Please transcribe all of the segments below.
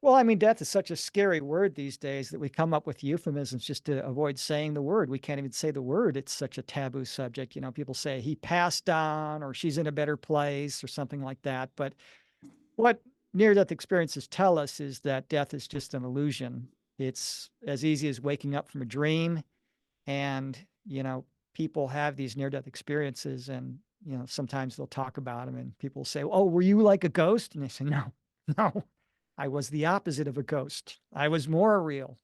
Well, I mean, death is such a scary word these days that we come up with euphemisms just to avoid saying the word. We can't even say the word. It's such a taboo subject. You know, people say he passed on or she's in a better place or something like that. But what near-death experiences tell us is that death is just an illusion. It's as easy as waking up from a dream. And, people have these near-death experiences and, sometimes they'll talk about them and people say, "Oh, were you like a ghost?" And they say, "No, no, I was the opposite of a ghost. I was more real,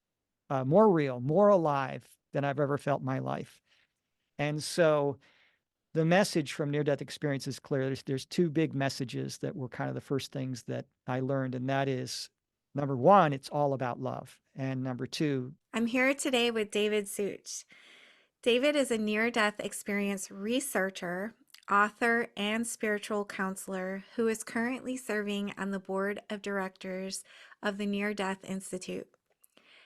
more alive than I've ever felt in my life." And so the message from near-death experience is clear. There's two big messages that were kind of the first things that I learned, and that is, number one, it's all about love. And number two, I'm here today with David Suich. David is a near death experience researcher, author, and spiritual counselor who is currently serving on the board of directors of the Near Death Institute.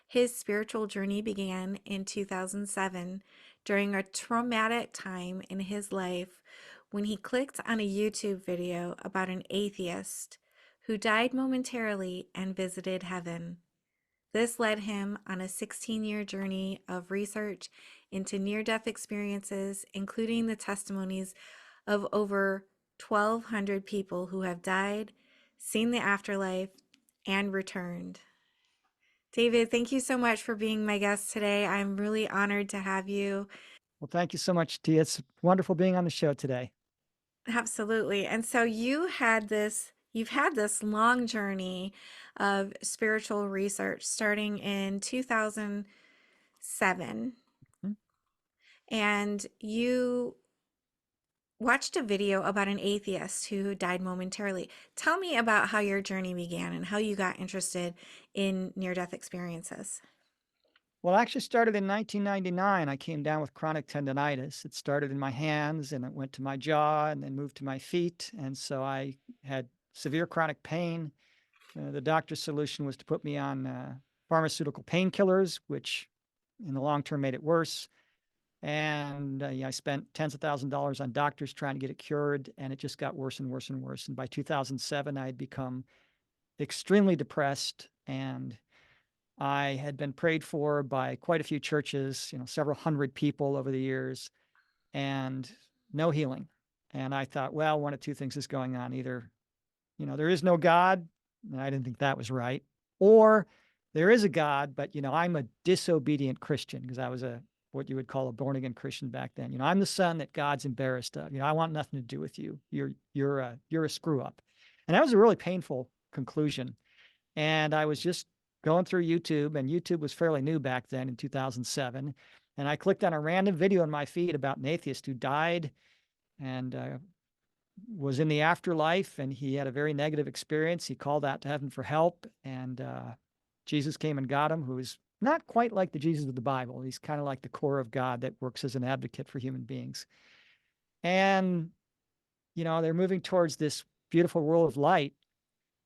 His spiritual journey began in 2007 during a traumatic time in his life when he clicked on a YouTube video about an atheist who died momentarily and visited heaven. This led him on a 16-year journey of research into near death experiences, including the testimonies of over 1,200 people who have died, seen the afterlife, and returned. David, thank you so much for being my guest today. I'm really honored to have you. well, thank you so much, Tia. It's wonderful being on the show today. Absolutely. And so you've had this long journey of spiritual research starting in 2007. Mhm. And you watched a video about an atheist who died momentarily. Tell me about how your journey began and how you got interested in near death experiences. Well, it actually started in 1999. I came down with chronic tendonitis. It started in my hands and it went to my jaw and then moved to my feet. And so I had severe chronic pain. The doctor's solution was to put me on pharmaceutical painkillers, which in the long term made it worse. And yeah, I spent tens of thousands of dollars on doctors trying to get it cured, and it just got worse and worse and worse. And by 2007, I had become extremely depressed, and I had been prayed for by quite a few churches, several hundred people over the years, and no healing. And I thought, well, one of two things is going on. Either, there is no God, and I didn't think that was right, or there is a God, but, I'm a disobedient Christian because I was what you would call a born again Christian back then. I'm the son that God's embarrassed of. I want nothing to do with you. You're a screw up. And that was a really painful conclusion. And I was just going through YouTube, and YouTube was fairly new back then in 2007. And I clicked on a random video in my feed about an atheist who died and was in the afterlife, and he had a very negative experience. He called out to heaven for help, and Jesus came and got him, who is not quite like the Jesus of the Bible. He's kind of like the core of God that works as an advocate for human beings. And, they're moving towards this beautiful world of light.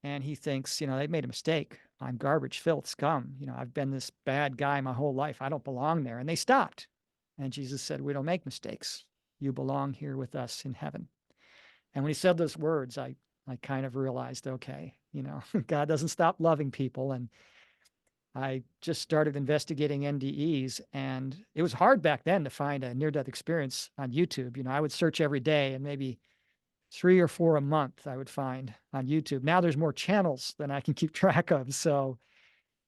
And he thinks, they've made a mistake. I'm garbage, filth, scum. I've been this bad guy my whole life. I don't belong there. And they stopped. And Jesus said, "We don't make mistakes. You belong here with us in heaven." And when he said those words, I kind of realized, okay, God doesn't stop loving people. And I just started investigating NDEs, and it was hard back then to find a near-death experience on YouTube. I would search every day, and maybe 3 or 4 a month I would find on YouTube. Now there's more channels than I can keep track of. So,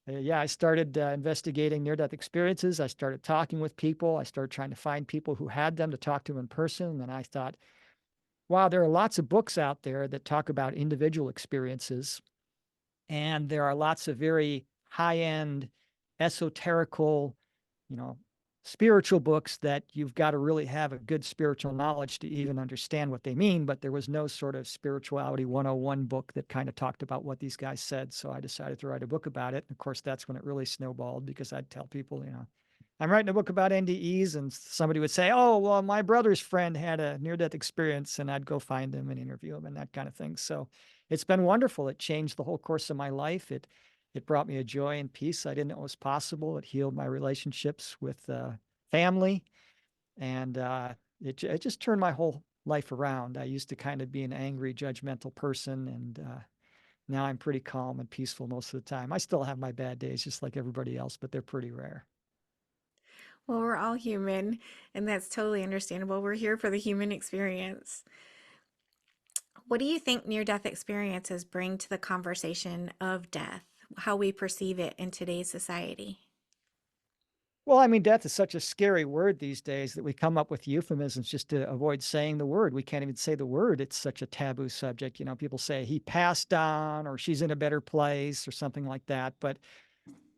yeah, I started investigating near-death experiences. I started talking with people. I started trying to find people who had them to talk to in person. And I thought, wow, there are lots of books out there that talk about individual experiences. And there are lots of very high-end, esoterical, you know, spiritual books that you've got to really have a good spiritual knowledge to even understand what they mean. But there was no sort of spirituality 101 book that kind of talked about what these guys said. So I decided to write a book about it. And of course, that's when it really snowballed because I'd tell people, I'm writing a book about NDEs, and somebody would say, "Oh, well, my brother's friend had a near-death experience," and I'd go find them and interview them and that kind of thing. So it's been wonderful. It changed the whole course of my life. It brought me a joy and peace I didn't know was possible. It healed my relationships with family, and it just turned my whole life around. I used to kind of be an angry, judgmental person, and Now I'm pretty calm and peaceful most of the time. I still have my bad days just like everybody else, but they're pretty rare. Well, we're all human, and that's totally understandable. We're here for the human experience. What do you think near death experiences bring to the conversation of death, how we perceive it in today's society? Well, I mean, death is such a scary word these days that we come up with euphemisms just to avoid saying the word. We can't even say the word. It's such a taboo subject. People say he passed on or she's in a better place or something like that. But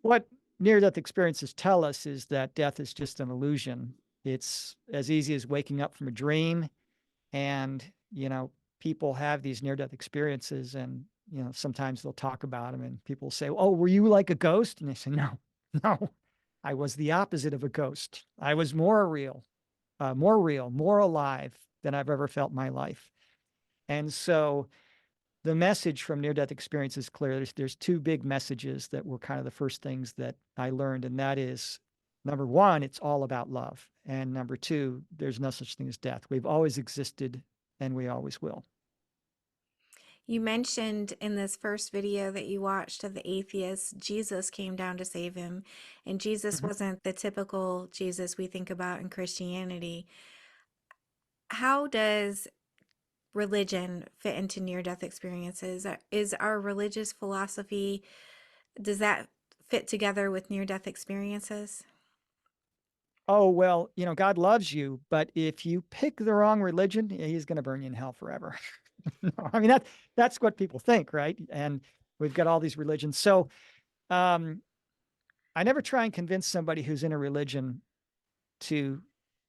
what near death experiences tell us is that death is just an illusion. It's as easy as waking up from a dream. And, people have these near death experiences and, sometimes they'll talk about them and people say, "Oh, were you like a ghost?" And they say, "No, no, I was the opposite of a ghost. I was more real, more alive than I've ever felt in my life." And so the message from near death experience is clear. There's two big messages that were kind of the first things that I learned. And that is number one, it's all about love. And number two, there's no such thing as death. We've always existed and we always will. You mentioned in this first video that you watched of the atheist, Jesus came down to save him. And Jesus Mhm. wasn't the typical Jesus we think about in Christianity. How does religion fit into near death experiences? Is our religious philosophy, does that fit together with near death experiences? Oh, well, God loves you, but if you pick the wrong religion, he's going to burn you in hell forever. No, I mean, that's what people think, right? And we've got all these religions. So, um, I never try and convince somebody who's in a religion to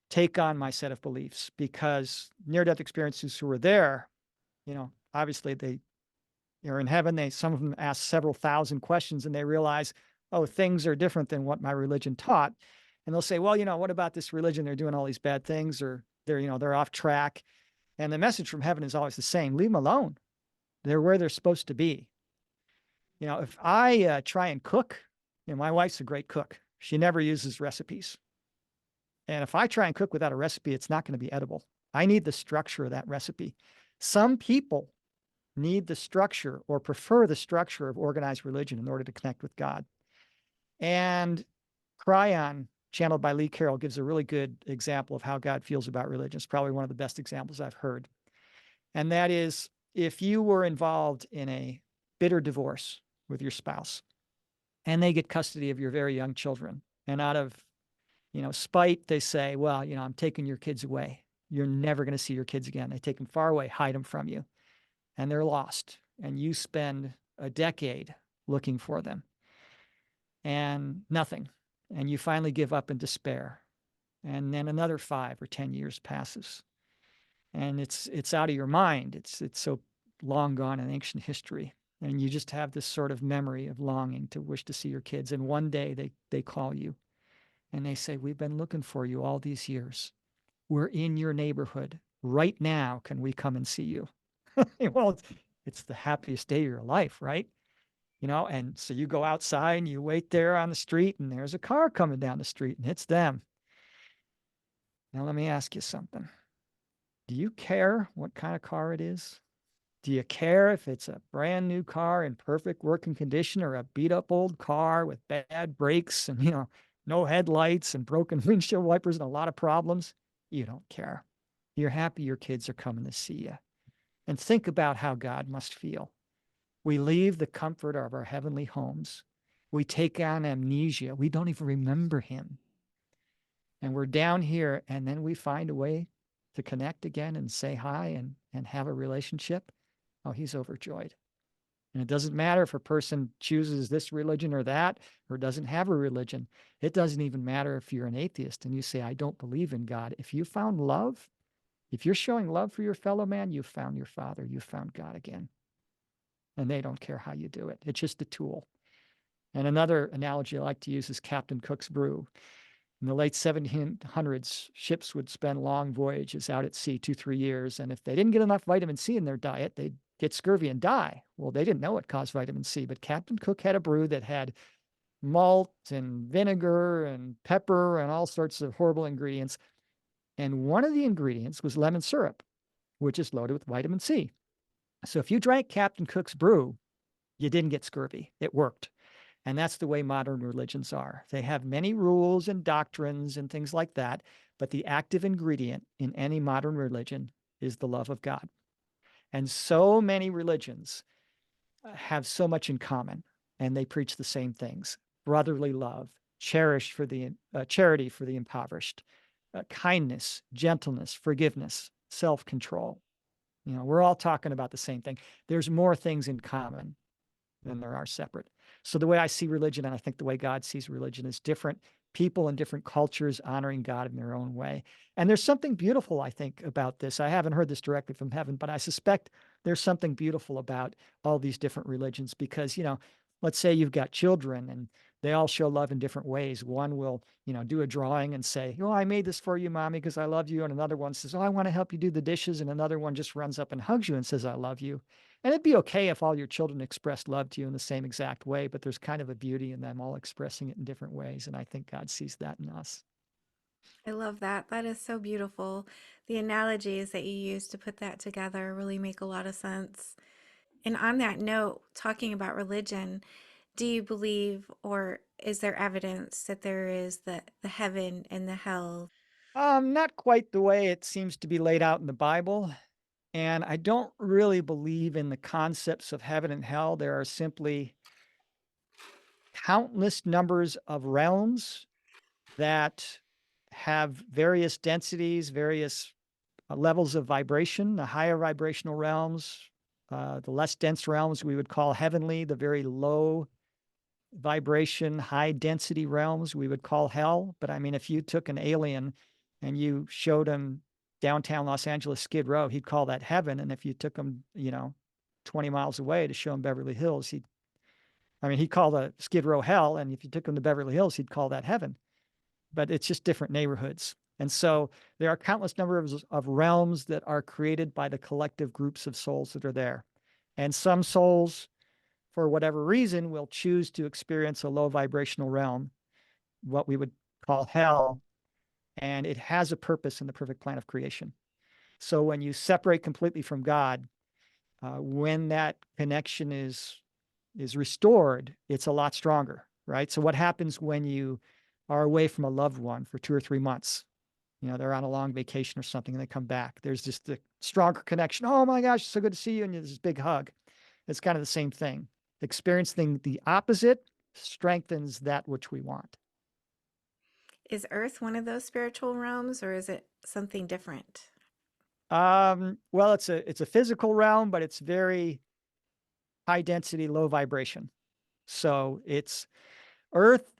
take on my set of beliefs because near death experiences who were there, obviously they are in heaven. Some of them ask several thousand questions and they realize, oh, things are different than what my religion taught. And they'll say, well, what about this religion? They're doing all these bad things or they're off track. And the message from heaven is always the same. Leave them alone. They're where they're supposed to be. If I try and cook, my wife's a great cook. She never uses recipes. And if I try and cook without a recipe, it's not going to be edible. I need the structure of that recipe. Some people need the structure or prefer the structure of organized religion in order to connect with God. And Cryon, channeled by Lee Carroll, gives a really good example of how God feels about religion. It's probably one of the best examples I've heard. And that is if you were involved in a bitter divorce with your spouse and they get custody of your very young children, and out of spite, they say, well, I'm taking your kids away. You're never going to see your kids again. They take them far away, hide them from you, and they're lost. And you spend a decade looking for them and nothing. And you finally give up in despair. And then another 5 or 10 years passes. And it's out of your mind. It's so long gone in ancient history. And you just have this sort of memory of longing to wish to see your kids. And one day they call you and they say, we've been looking for you all these years. We're in your neighborhood right now. Can we come and see you? Well, it's the happiest day of your life, right? And so you go outside and you wait there on the street and there's a car coming down the street and it's them. Now, let me ask you something. Do you care what kind of car it is? Do you care if it's a brand new car in perfect working condition or a beat up old car with bad brakes and, no headlights and broken windshield wipers and a lot of problems? You don't care. You're happy your kids are coming to see you. And think about how God must feel. We leave the comfort of our heavenly homes. We take on amnesia. We don't even remember him. And we're down here, and then we find a way to connect again and say hi and have a relationship. Oh, he's overjoyed. And it doesn't matter if a person chooses this religion or that, or doesn't have a religion. It doesn't even matter if you're an atheist and you say, I don't believe in God. If you found love, if you're showing love for your fellow man, you've found your Father, you've found God again. And they don't care how you do it. It's just a tool. And another analogy I like to use is Captain Cook's brew. In the late 1700s, ships would spend long voyages out at sea, 2, 3 years. And if they didn't get enough vitamin C in their diet, they'd get scurvy and die. Well, they didn't know it caused vitamin C, but Captain Cook had a brew that had malt and vinegar and pepper and all sorts of horrible ingredients. And one of the ingredients was lemon syrup, which is loaded with vitamin C. So if you drank Captain Cook's brew, you didn't get scurvy. It worked. And that's the way modern religions are. They have many rules and doctrines and things like that, but the active ingredient in any modern religion is the love of God. And so many religions have so much in common, and they preach the same things: brotherly love, charity for the impoverished, kindness, gentleness, forgiveness, self-control. We're all talking about the same thing. There's more things in common than there are separate. So the way I see religion, and I think the way God sees religion, is different people in different cultures honoring God in their own way. And there's something beautiful, I think, about this. I haven't heard this directly from heaven, but I suspect there's something beautiful about all these different religions because, let's say you've got children and they all show love in different ways. One will, do a drawing and say, "Oh, I made this for you, mommy, because I love you." And another one says, "Oh, I want to help you do the dishes." And another one just runs up and hugs you and says, "I love you." And it'd be okay if all your children expressed love to you in the same exact way, but there's kind of a beauty in them all expressing it in different ways. And I think God sees that in us. I love that. That is so beautiful. The analogies that you use to put that together really make a lot of sense. And on that note, talking about religion, do you believe or is there evidence that there is the heaven and the hell? Not quite the way it seems to be laid out in the Bible. And I don't really believe in the concepts of heaven and hell. There are simply countless numbers of realms that have various densities, various levels of vibration. The higher vibrational realms, the less dense realms we would call heavenly, the very low vibration, high density realms we would call hell. But I mean, if you took an alien and you showed him downtown Los Angeles Skid Row, he'd call that heaven. And if you took him, 20 miles away to show him Beverly Hills, he'd call the Skid Row hell. And if you took him to Beverly Hills, he'd call that heaven. But it's just different neighborhoods. And so there are countless numbers of realms that are created by the collective groups of souls that are there. And some souls, for whatever reason, will choose to experience a low vibrational realm, what we would call hell, and it has a purpose in the perfect plan of creation. So when you separate completely from God, when that connection is restored, it's a lot stronger, right? So what happens when you are away from a loved one for 2 or 3 months? They're on a long vacation or something and they come back. There's just a stronger connection. "Oh my gosh, it's so good to see you." And there's this big hug. It's kind of the same thing. Experiencing the opposite strengthens that which we want. Is Earth one of those spiritual realms or is it something different? Well, it's a physical realm, but it's very high density, low vibration. So it's Earth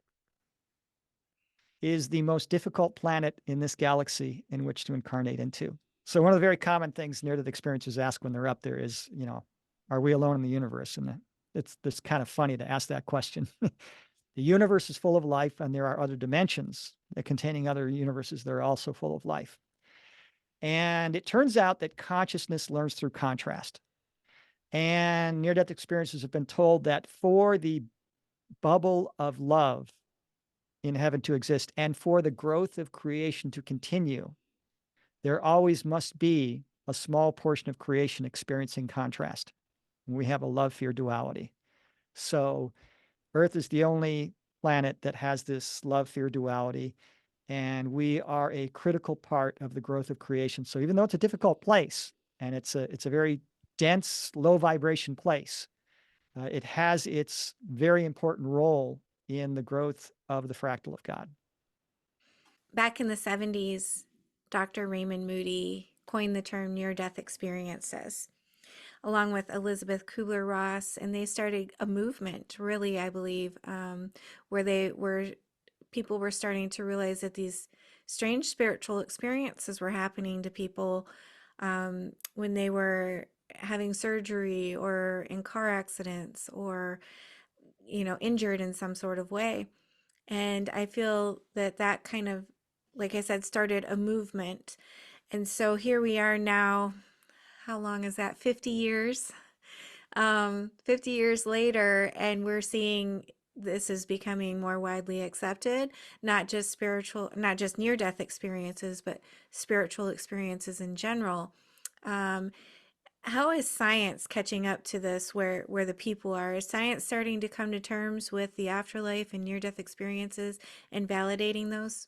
is the most difficult planet in this galaxy in which to incarnate into. So one of the very common things near-death experiencers ask when they're up there is, are we alone in the universe? And it's kind of funny to ask that question. The universe is full of life, and there are other dimensions that containing other universes that are also full of life. And it turns out that consciousness learns through contrast. And near-death experiencers have been told that for the bubble of love in heaven to exist and for the growth of creation to continue, there always must be a small portion of creation experiencing contrast. We have a love-fear duality. So Earth is the only planet that has this love-fear duality, and we are a critical part of the growth of creation. So even though it's a difficult place and it's a very dense, low vibration place, it has its very important role in the growth of the fractal of God. Back in the 70s, Dr. Raymond Moody coined the term near death experiences, along with Elizabeth Kubler-Ross, and they started a movement, really, I believe, where people were starting to realize that these strange spiritual experiences were happening to people when they were having surgery or in car accidents or injured in some sort of way. And I feel that that kind of, like I said, started a movement. And so here we are now. How long is that? 50 years. 50 years later, and we're seeing this is becoming more widely accepted, not just spiritual, not just near death experiences, but spiritual experiences in general. Um, How is science catching up to this where the people are? Is science starting to come to terms with the afterlife and near-death experiences and validating those?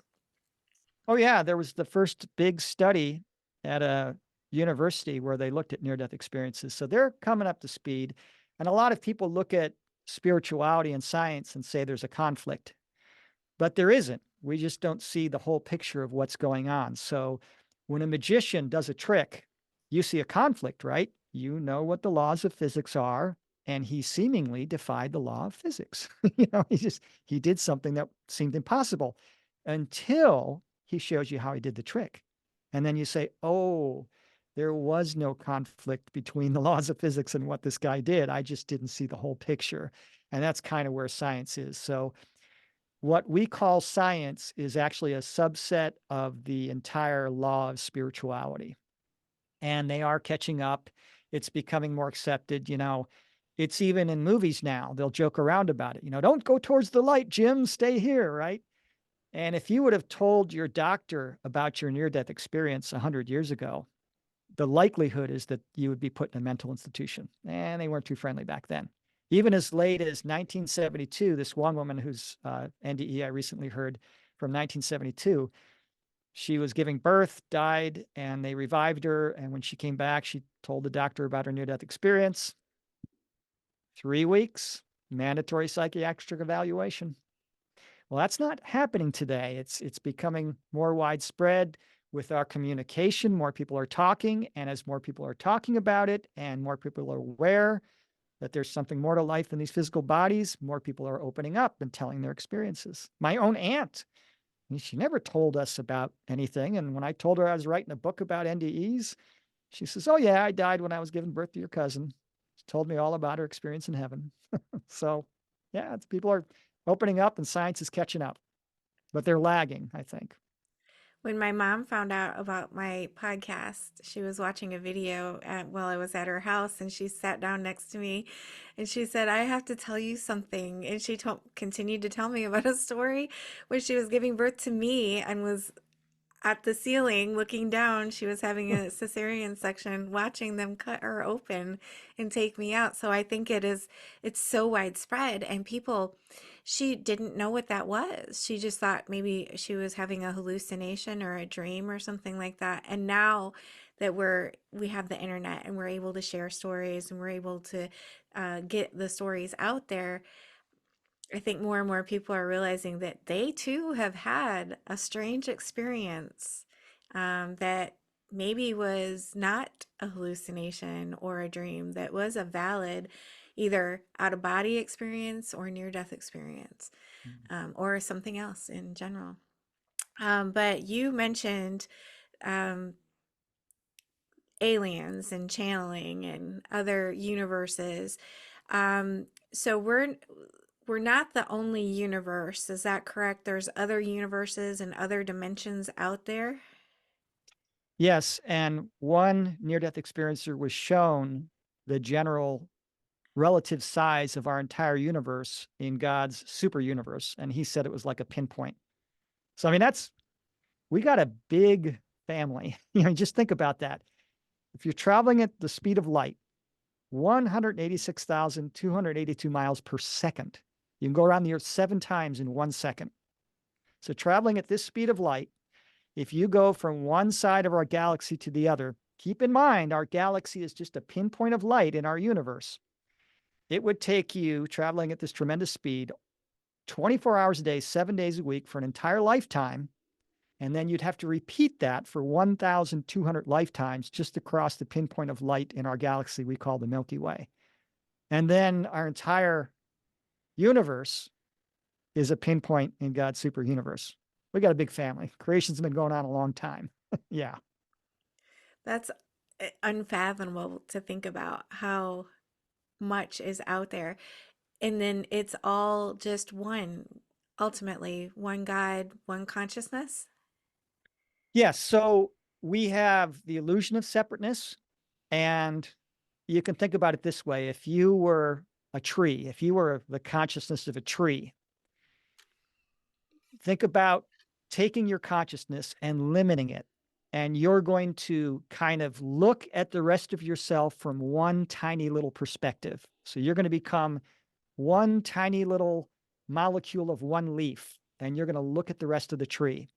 Oh, yeah. There was the first big study at a university where they looked at near death experiences. So they're coming up to speed. And a lot of people look at spirituality and science and say there's a conflict, but there isn't. We just don't see the whole picture of what's going on. So when a magician does a trick, you see a conflict, right? You know what the laws of physics are, and he seemingly defied the law of physics. He did something that seemed impossible until he shows you how he did the trick. And then you say, "Oh, there was no conflict between the laws of physics and what this guy did. I just didn't see the whole picture." And that's kind of where science is. So what we call science is actually a subset of the entire law of spirituality, and they are catching up. It's becoming more accepted. It's even in movies now. They'll joke around about it. Don't go towards the light, Jim, stay here, right? And if you would have told your doctor about your near death experience 100 years ago, the likelihood is that you would be put in a mental institution. And they weren't too friendly back then. Even as late as 1972, this one woman whose NDE I recently heard from 1972, she was giving birth, died, and they revived her. And when she came back, she told the doctor about her near death experience. 3 weeks, mandatory psychiatric evaluation. Well, that's not happening today. It's becoming more widespread with our communication. More people are talking, and as more people are talking about it, and more people are aware that there's something more to life than these physical bodies, more people are opening up and telling their experiences. My own aunt, she never told us about anything, and when I told her I was writing a book about NDEs, she says, "Oh yeah, I died when I was giving birth to your cousin." She told me all about her experience in heaven. So, yeah, people are opening up and science is catching up, but they're lagging, I think. When my mom found out about my podcast, she was watching a video while I was at her house, and she sat down next to me, and she said, "I have to tell you something." And she continued to tell me about a story when she was giving birth to me and was at the ceiling looking down. She was having a cesarean section, watching them cut her open and take me out. So I think it's so widespread, and people, she didn't know what that was. She just thought maybe she was having a hallucination or a dream or something like that. And now that we have the internet and we're able to share stories and we're able to get the stories out there, I think more and more people are realizing that they too have had a strange experience, that maybe was not a hallucination or a dream, that was a valid either out of body experience or near death experience, or something else in general. But you mentioned um, aliens and channeling and other universes. So we're not the only universe. Is that correct? There's other universes and other dimensions out there. Yes, and one near-death experiencer was shown the general relative size of our entire universe in God's super universe, and he said it was like a pinpoint. So, I mean, we got a big family. Just think about that. If you're traveling at the speed of light, 186,282 miles per second, you can go around the Earth 7 times in 1 second. So, traveling at this speed of light, if you go from one side of our galaxy to the other, keep in mind our galaxy is just a pinpoint of light in our universe. It would take you traveling at this tremendous speed 24 hours a day, 7 days a week for an entire lifetime. And then you'd have to repeat that for 1,200 lifetimes just to cross the pinpoint of light in our galaxy we call the Milky Way. And then our entire universe is a pinpoint in God's super universe. We got a big family. Creation's been going on a long time. Yeah. That's unfathomable to think about how much is out there. And then it's all just one, ultimately, one God, one consciousness. Yes. So we have the illusion of separateness. And you can think about it this way. If you were a tree, if you were the consciousness of a tree, think about taking your consciousness and limiting it and you're going to kind of look at the rest of yourself from one tiny little perspective. So you're going to become one tiny little molecule of one leaf, and you're going to look at the rest of the tree.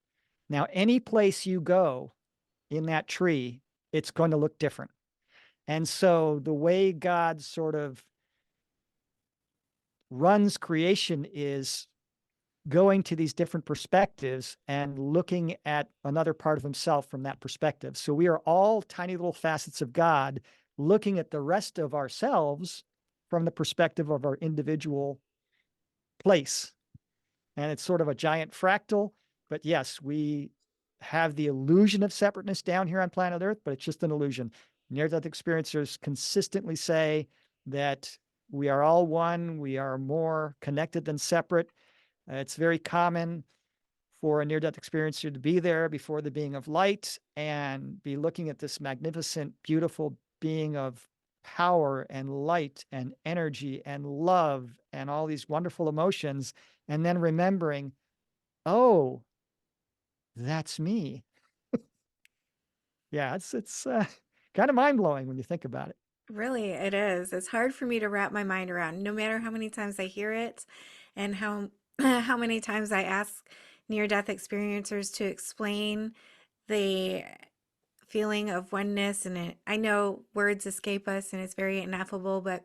Now, any place you go in that tree, it's going to look different. And so the way God sort of runs creation is going to these different perspectives and looking at another part of himself from that perspective. So we are all tiny little facets of God looking at the rest of ourselves from the perspective of our individual place. And it's sort of a giant fractal. But yes, we have the illusion of separateness down here on planet Earth, but it's just an illusion. Near-death experiencers consistently say that we are all one, we are more connected than separate. It's very common for a near-death experiencer to be there before the being of light and be looking at this magnificent, beautiful being of power and light and energy and love and all these wonderful emotions, and then remembering, oh, that's me. Yeah, it's kind of mind-blowing when you think about it. Really, it is. It's hard for me to wrap my mind around, no matter how many times I hear it and how how many times I ask near-death experiencers to explain the feeling of oneness. And I know words escape us and it's very ineffable, but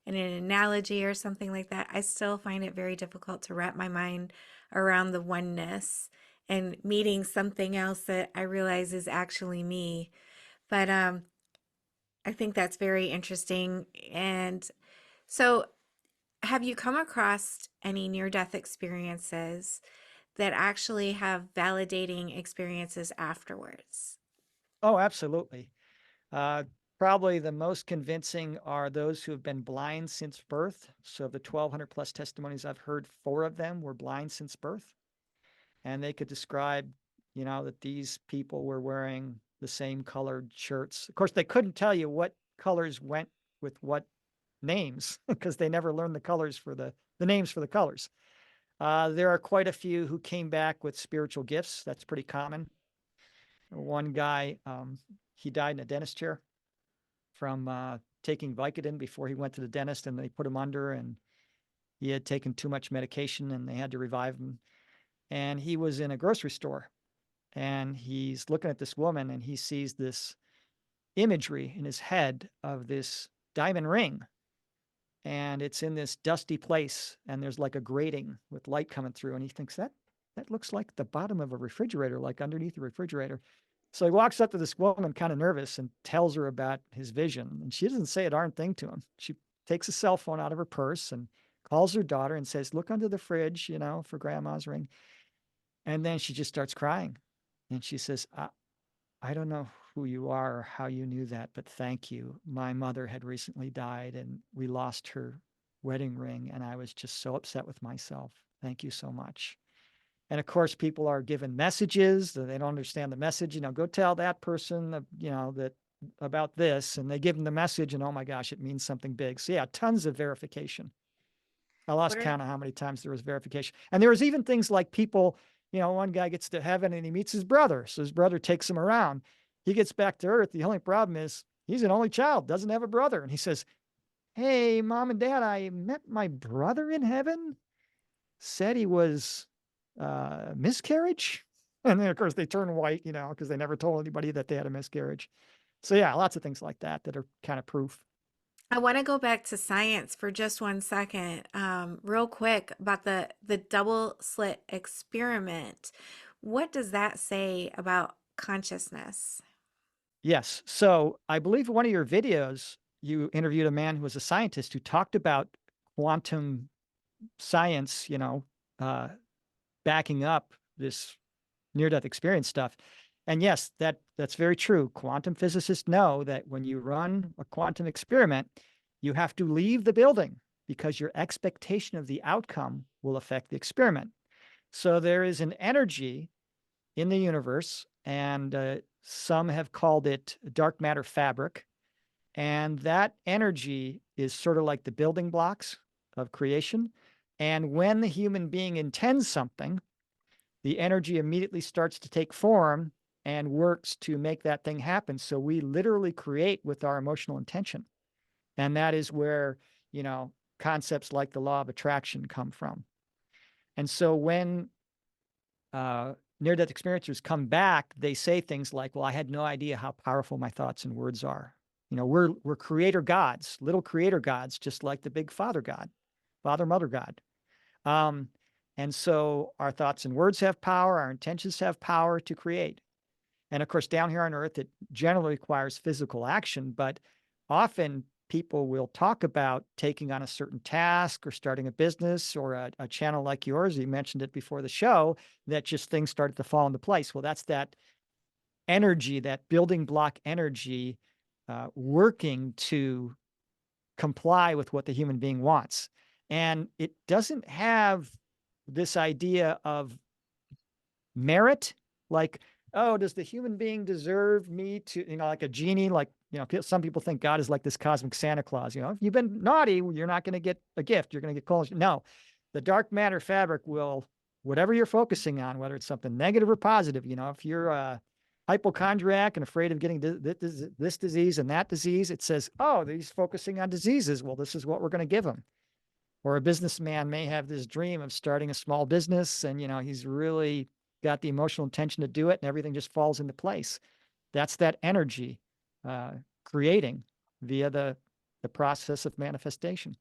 in an analogy or something like that, I still find it very difficult to wrap my mind around the oneness and meeting something else that I realize is actually me. But I think that's very interesting. And so, have you come across any near death experiences that actually have validating experiences afterwards? Oh, absolutely. Uh, Probably the most convincing are those who have been blind since birth. So, of the 1,200 plus testimonies I've heard, 4 of them were blind since birth. And they could describe, that these people were wearing the same colored shirts. Of course, they couldn't tell you what colors went with what names because they never learned the colors for the names for the colors. There are quite a few who came back with spiritual gifts. That's pretty common. One guy, he died in a dentist chair from taking Vicodin before he went to the dentist, and they put him under, and he had taken too much medication, and they had to revive him. And he was in a grocery store, and he's looking at this woman, and he sees this imagery in his head of this diamond ring, and it's in this dusty place, and there's like a grating with light coming through, and he thinks that looks like the bottom of a refrigerator, like underneath the refrigerator. So he walks up to this woman, kind of nervous, and tells her about his vision. And she doesn't say a darn thing to him. She takes a cell phone out of her purse and calls her daughter and says, "Look under the fridge, for grandma's ring." And then she just starts crying. And she says, I don't know who you are or how you knew that, but thank you. My mother had recently died and we lost her wedding ring. And I was just so upset with myself. Thank you so much. And of course, people are given messages that they don't understand the message. Go tell that person, that about this, and they give them the message, and oh my gosh, it means something big. So yeah, tons of verification. I What lost are count of how many times there was verification, and there was even things like people. One guy gets to heaven and he meets his brother, so his brother takes him around. He gets back to Earth. The only problem is he's an only child, doesn't have a brother, and he says, "Hey, mom and dad, I met my brother in heaven. Said he was miscarriage." And then, of course, they turn white, because they never told anybody that they had a miscarriage. So, yeah, lots of things like that that are kind of proof. I want to go back to science for just one second, real quick about the double slit experiment. What does that say about consciousness? Yes. So, I believe one of your videos, you interviewed a man who was a scientist who talked about quantum science, uh, backing up this near-death experience stuff. And yes, that's very true. Quantum physicists know that when you run a quantum experiment, you have to leave the building because your expectation of the outcome will affect the experiment. So there is an energy in the universe, and some have called it dark matter fabric. And that energy is sort of like the building blocks of creation. And when the human being intends something, the energy immediately starts to take form and works to make that thing happen. So we literally create with our emotional intention. And that is where, you know, concepts like the law of attraction come from. And so when near-death experiencers come back, they say things like, "Well, I had no idea how powerful my thoughts and words are." You know, we're creator gods, little creator gods, just like the big Father God, Father, Mother God. Um, and so our thoughts and words have power. Our intentions have power to create. And of course, down here on Earth, it generally requires physical action, but often people will talk about taking on a certain task or starting a business or a channel like yours. You mentioned it before the show that just things started to fall into place. Well, that's that energy, that building block energy, working to comply with what the human being wants. And it doesn't have this idea of merit, like, oh, does the human being deserve me to, you know, like a genie, like, you know, some people think God is like this cosmic Santa Claus. You know, if you've been naughty, you're not going to get a gift. You're going to get calls. No, the dark matter fabric will, whatever you're focusing on, whether it's something negative or positive, you know, if you're a hypochondriac and afraid of getting this disease and that disease, it says, oh, he's focusing on diseases. Well, this is what we're going to give him. Or a businessman may have this dream of starting a small business and, you know, he's really got the emotional intention to do it and everything just falls into place. That's that energy uh, creating via the process of manifestation.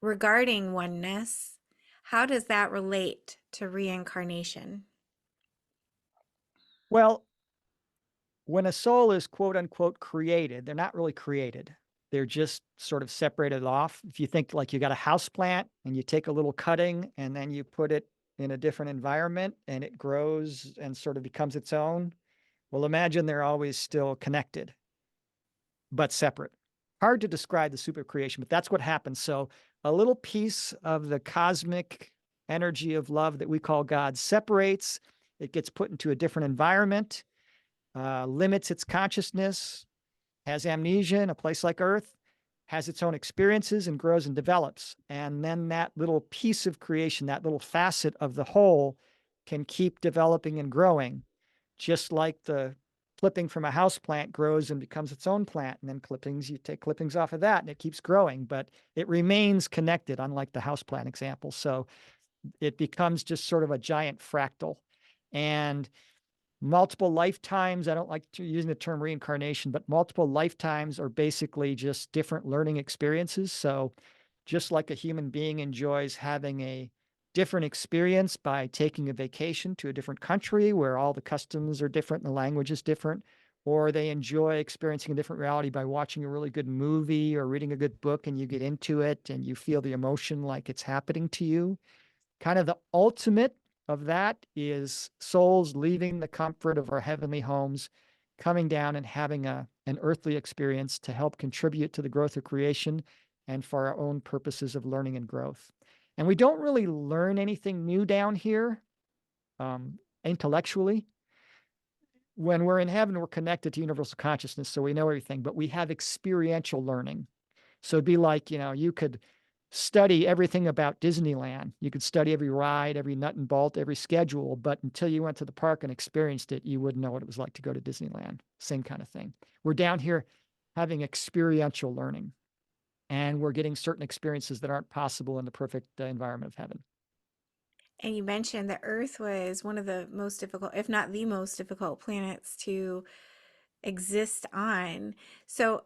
Regarding oneness, how does that relate to reincarnation? Well, when a soul is quote unquote created, they're not really created. They're just sort of separated off. If you think like you got a house plant and you take a little cutting and then you put it in a different environment and it grows and sort of becomes its own. Well, imagine they're always still connected, but separate. Hard to describe the super creation, but that's what happens. So a little piece of the cosmic energy of love that we call God separates. It gets put into a different environment, limits its consciousness, has amnesia in a place like Earth, has its own experiences and grows and develops. And then that little piece of creation, that little facet of the whole can keep developing and growing, just like the clipping from a house plant grows and becomes its own plant. And then clippings, you take clippings off of that and it keeps growing, but it remains connected, unlike the house plant example. So it becomes just sort of a giant fractal. And multiple lifetimes, I don't like using the term reincarnation, but multiple lifetimes are basically just different learning experiences. So just like a human being enjoys having a different experience by taking a vacation to a different country where all the customs are different and the language is different, or they enjoy experiencing a different reality by watching a really good movie or reading a good book and you get into it and you feel the emotion like it's happening to you. Kind of the ultimate of that is souls leaving the comfort of our heavenly homes, coming down and having an earthly experience to help contribute to the growth of creation and for our own purposes of learning and growth. And we don't really learn anything new down here intellectually. When we're in heaven, we're connected to universal consciousness, so we know everything, but we have experiential learning. So it'd be like, you know, you could study everything about Disneyland. You could study every ride, every nut and bolt, every schedule, but until you went to the park and experienced it, you wouldn't know what it was like to go to Disneyland. Same kind of thing. We're down here having experiential learning, and we're getting certain experiences that aren't possible in the perfect environment of heaven. And you mentioned that Earth was one of the most difficult, if not the most difficult planets to exist on. So,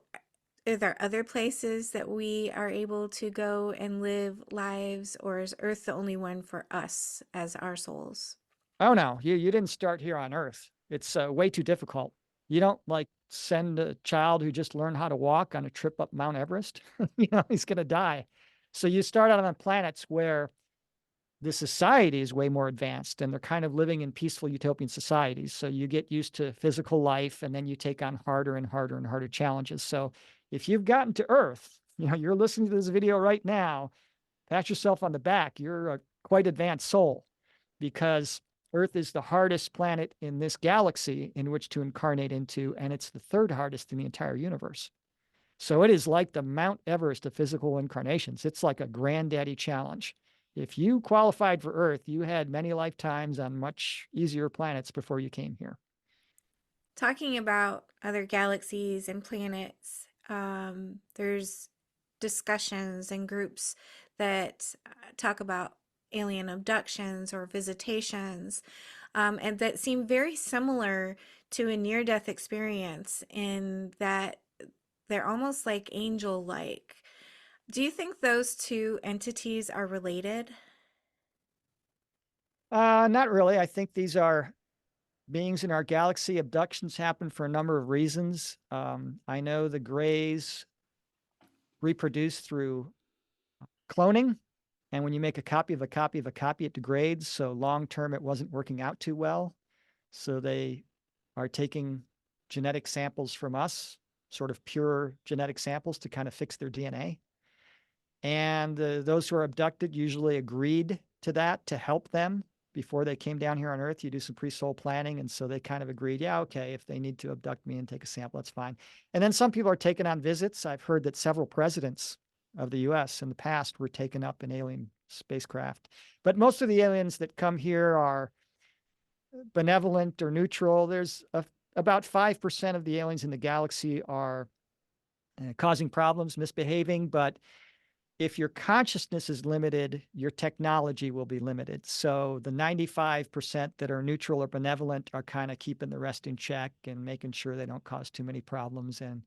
are there other places that we are able to go and live lives, or is Earth the only one for us as our souls? Oh no, you didn't start here on Earth. It's way too difficult. You don't like send a child who just learned how to walk on a trip up Mount Everest. You know, he's going to die. So you start out on planets where the society is way more advanced and they're kind of living in peaceful utopian societies. So you get used to physical life and then you take on harder and harder and harder challenges. So if you've gotten to Earth, you know, you're listening to this video right now, pat yourself on the back. You're a quite advanced soul because Earth is the hardest planet in this galaxy in which to incarnate into, and it's the third hardest in the entire universe. So it is like the Mount Everest of physical incarnations. It's like a granddaddy challenge. If you qualified for Earth, you had many lifetimes on much easier planets before you came here. talking about other galaxies and planets, there's discussions and groups that talk about alien abductions or visitations, and that seem very similar to a near death experience in that they're almost like angel like. Do you think those two entities are related? Not really. I think these are beings in our galaxy. Abductions happen for a number of reasons. I know the Greys reproduce through cloning. And when you make a copy of a copy of a copy, it degrades. So long term, it wasn't working out too well. So they are taking genetic samples from us, sort of pure genetic samples to kind of fix their DNA. And those who are abducted usually agreed to that to help them before they came down here on Earth. You do some pre-soul planning. And so they kind of agreed, yeah, okay, if they need to abduct me and take a sample, that's fine. And then some people are taken on visits. I've heard that several presidents of the US in the past were taken up in alien spacecraft. But most of the aliens that come here are benevolent or neutral. About 5% of the aliens in the galaxy are causing problems, misbehaving, but if your consciousness is limited, your technology will be limited. So the 95% that are neutral or benevolent are kind of keeping the rest in check and making sure they don't cause too many problems. And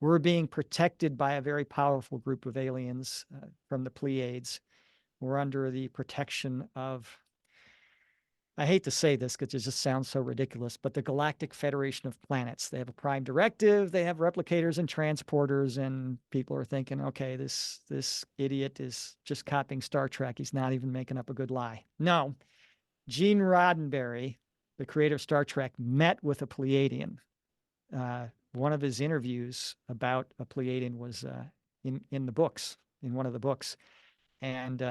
we're being protected by a very powerful group of aliens from the Pleiades. We're under the protection of, I hate to say this because it just sounds so ridiculous, but the Galactic Federation of Planets. They have a prime directive, they have replicators and transporters, and people are thinking, okay, this idiot is just copying Star Trek. He's not even making up a good lie. No, Gene Roddenberry, the creator of Star Trek, met with a Pleiadian. One of his interviews about a Pleiadian was in the books, in one of the books. And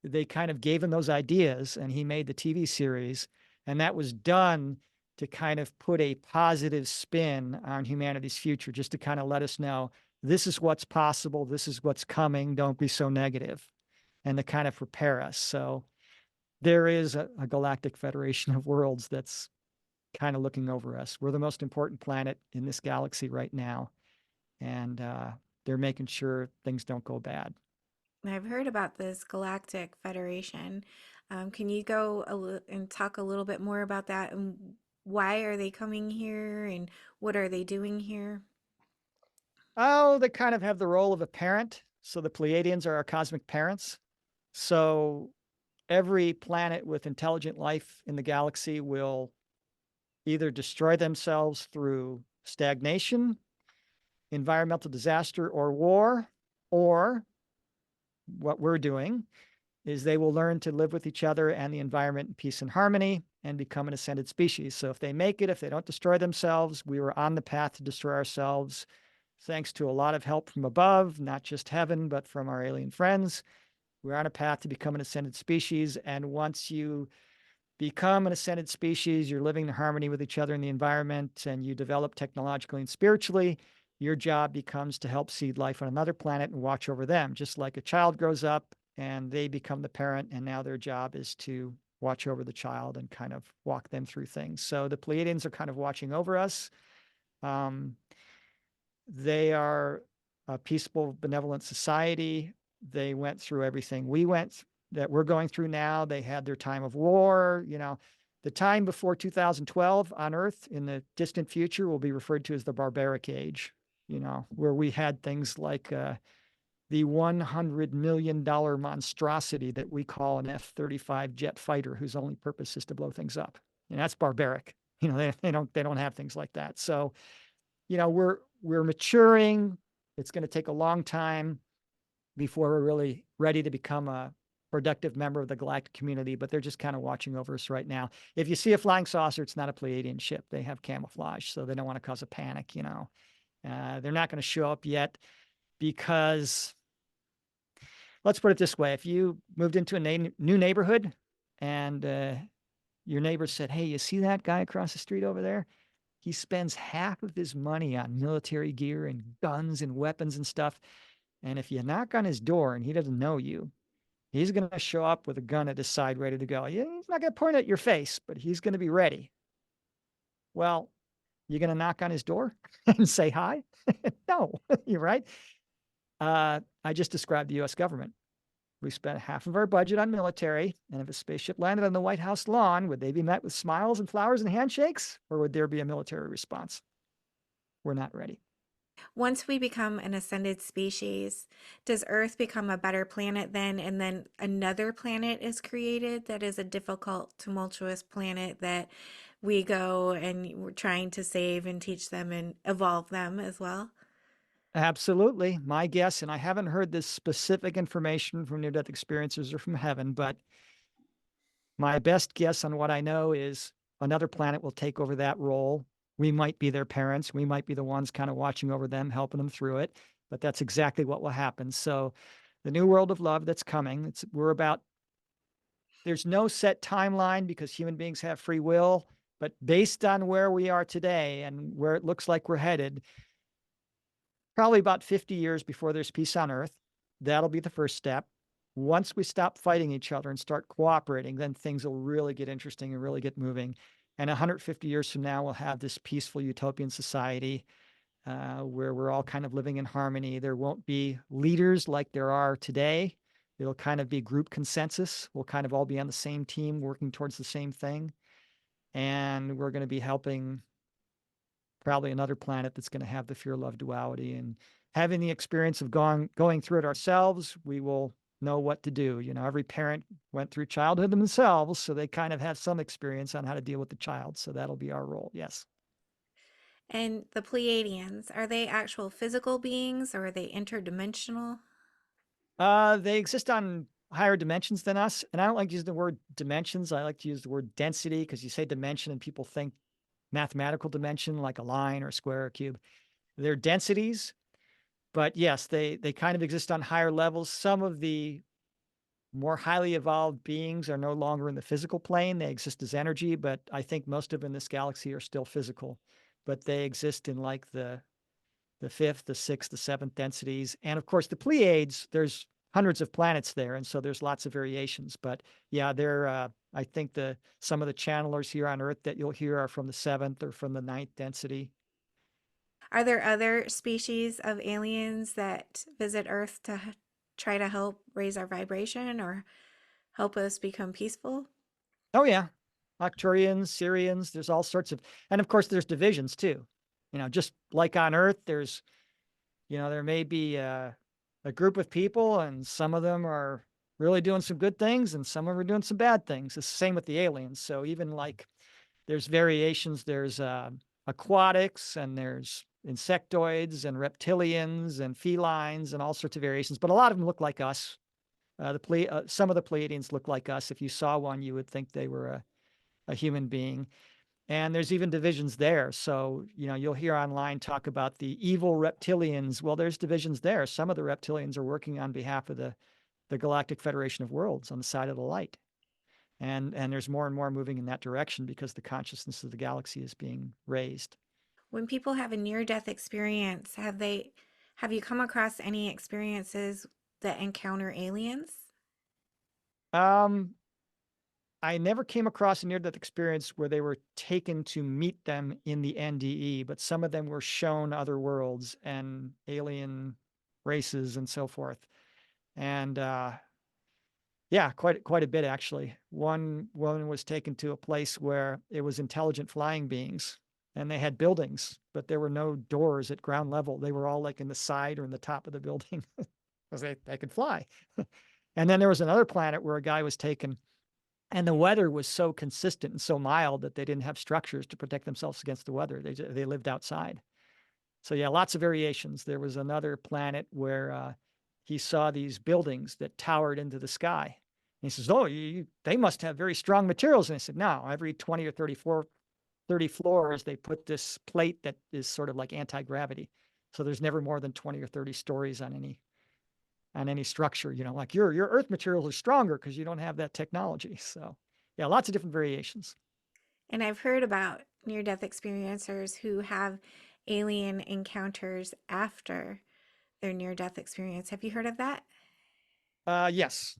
they kind of gave him those ideas and he made the TV series. And that was done to kind of put a positive spin on humanity's future, just to kind of let us know this is what's possible, this is what's coming, don't be so negative, and to kind of prepare us. So there is a galactic federation of worlds that's kind of looking over us. We're the most important planet in this galaxy right now. And they're making sure things don't go bad. I've heard about this Galactic Federation. Can you go and talk a little bit more about that and why are they coming here and what are they doing here? Oh, they kind of have the role of a parent. So the Pleiadians are our cosmic parents. So every planet with intelligent life in the galaxy will either destroy themselves through stagnation, environmental disaster, or war, or what we're doing is they will learn to live with each other and the environment in peace and harmony and become an ascended species. So if they make it, if they don't destroy themselves, we were on the path to destroy ourselves thanks to a lot of help from above, not just heaven, but from our alien friends. We're on a path to become an ascended species. And once you become an ascended species, you're living in harmony with each other in the environment, and you develop technologically and spiritually, your job becomes to help seed life on another planet and watch over them, just like a child grows up and they become the parent, and now their job is to watch over the child and kind of walk them through things. So the Pleiadians are kind of watching over us. They are a peaceful, benevolent society. They went through everything we went that we're going through now. They had their time of war. You know, the time before 2012 on Earth in the distant future will be referred to as the barbaric age, you know, where we had things like the $100 million monstrosity that we call an F-35 jet fighter, whose only purpose is to blow things up. And that's barbaric. You know, they don't have things like that. So, you know, we're maturing. It's going to take a long time before we're really ready to become a productive member of the galactic community, but they're just kind of watching over us right now. If you see a flying saucer, it's not a Pleiadian ship. They have camouflage, so they don't want to cause a panic, you know. They're not going to show up yet because, let's put it this way. If you moved into a new neighborhood and your neighbor said, hey, you see that guy across the street over there? He spends half of his money on military gear and guns and weapons and stuff. And if you knock on his door and he doesn't know you, he's going to show up with a gun at his side ready to go. He's not going to point at your face, but he's going to be ready. Well, you going to knock on his door and say hi? No, you're right. I just described the US government. We spent half of our budget on military, and if a spaceship landed on the White House lawn, would they be met with smiles and flowers and handshakes, or would there be a military response? We're not ready. Once we become an ascended species, does Earth become a better planet then? And then another planet is created that is a difficult, tumultuous planet that we go and we're trying to save and teach them and evolve them as well? Absolutely. My guess, and I haven't heard this specific information from near death experiencers or from heaven, but my best guess on what I know is another planet will take over that role. We might be their parents. We might be the ones kind of watching over them, helping them through it. But that's exactly what will happen. So, the new world of love that's coming, we're about, there's no set timeline because human beings have free will. But based on where we are today and where it looks like we're headed, probably about 50 years before there's peace on earth. That'll be the first step. Once we stop fighting each other and start cooperating, then things will really get interesting and really get moving. And 150 years from now, we'll have this peaceful utopian society where we're all kind of living in harmony. There won't be leaders like there are today. It'll kind of be group consensus. We'll kind of all be on the same team, working towards the same thing. And we're going to be helping probably another planet that's going to have the fear love duality, and having the experience of going through it ourselves, we will know what to do. Every parent went through childhood themselves, so they kind of have some experience on how to deal with the child. So that'll be our role. Yes. And the Pleiadians, are they actual physical beings or are they interdimensional? They exist on higher dimensions than us, and I don't like to use the word dimensions. I like to use the word density because you say dimension and people think mathematical dimension like a line or a square or a cube. They're densities. But yes, they kind of exist on higher levels. Some of the more highly evolved beings are no longer in the physical plane. They exist as energy, but I think most of them in this galaxy are still physical. But they exist in like the fifth, the sixth, the seventh densities. And of course, the Pleiades, there's hundreds of planets there, and so there's lots of variations. But yeah, they're I think the some of the channelers here on Earth that you'll hear are from the seventh or from the ninth density. Are there other species of aliens that visit Earth to try to help raise our vibration or help us become peaceful? Oh yeah. Arcturians, Syrians, there's all sorts of, and of course there's divisions too. Just like on Earth, there may be a group of people and some of them are really doing some good things and some of them are doing some bad things. It's the same with the aliens. So even like there's variations, there's aquatics and there's insectoids and reptilians and felines and all sorts of variations, but a lot of them look like us. Some of the Pleiadians look like us. If you saw one, you would think they were a human being. And there's even divisions there. So, you'll hear online talk about the evil reptilians. Well, there's divisions there. Some of the reptilians are working on behalf of the Galactic Federation of Worlds on the side of the light. And there's more and more moving in that direction because the consciousness of the galaxy is being raised. When people have a near-death experience, have you come across any experiences that encounter aliens? Um, I never came across a near-death experience where they were taken to meet them in the NDE, but some of them were shown other worlds and alien races and so forth. And yeah, quite a bit actually. One woman was taken to a place where it was intelligent flying beings, and they had buildings, but there were no doors at ground level. They were all like in the side or in the top of the building because they could fly. And then there was another planet where a guy was taken and the weather was so consistent and so mild that they didn't have structures to protect themselves against the weather. They lived outside. So yeah, lots of variations. There was another planet where he saw these buildings that towered into the sky. And he says, "Oh, they must have very strong materials." And I said, "No, every 20 or 30 floors, they put this plate that is sort of like anti-gravity. So there's never more than 20 or 30 stories on any structure. Like your earth materials are stronger because you don't have that technology." So yeah, lots of different variations. And I've heard about near-death experiencers who have alien encounters after their near-death experience. Have you heard of that? Yes.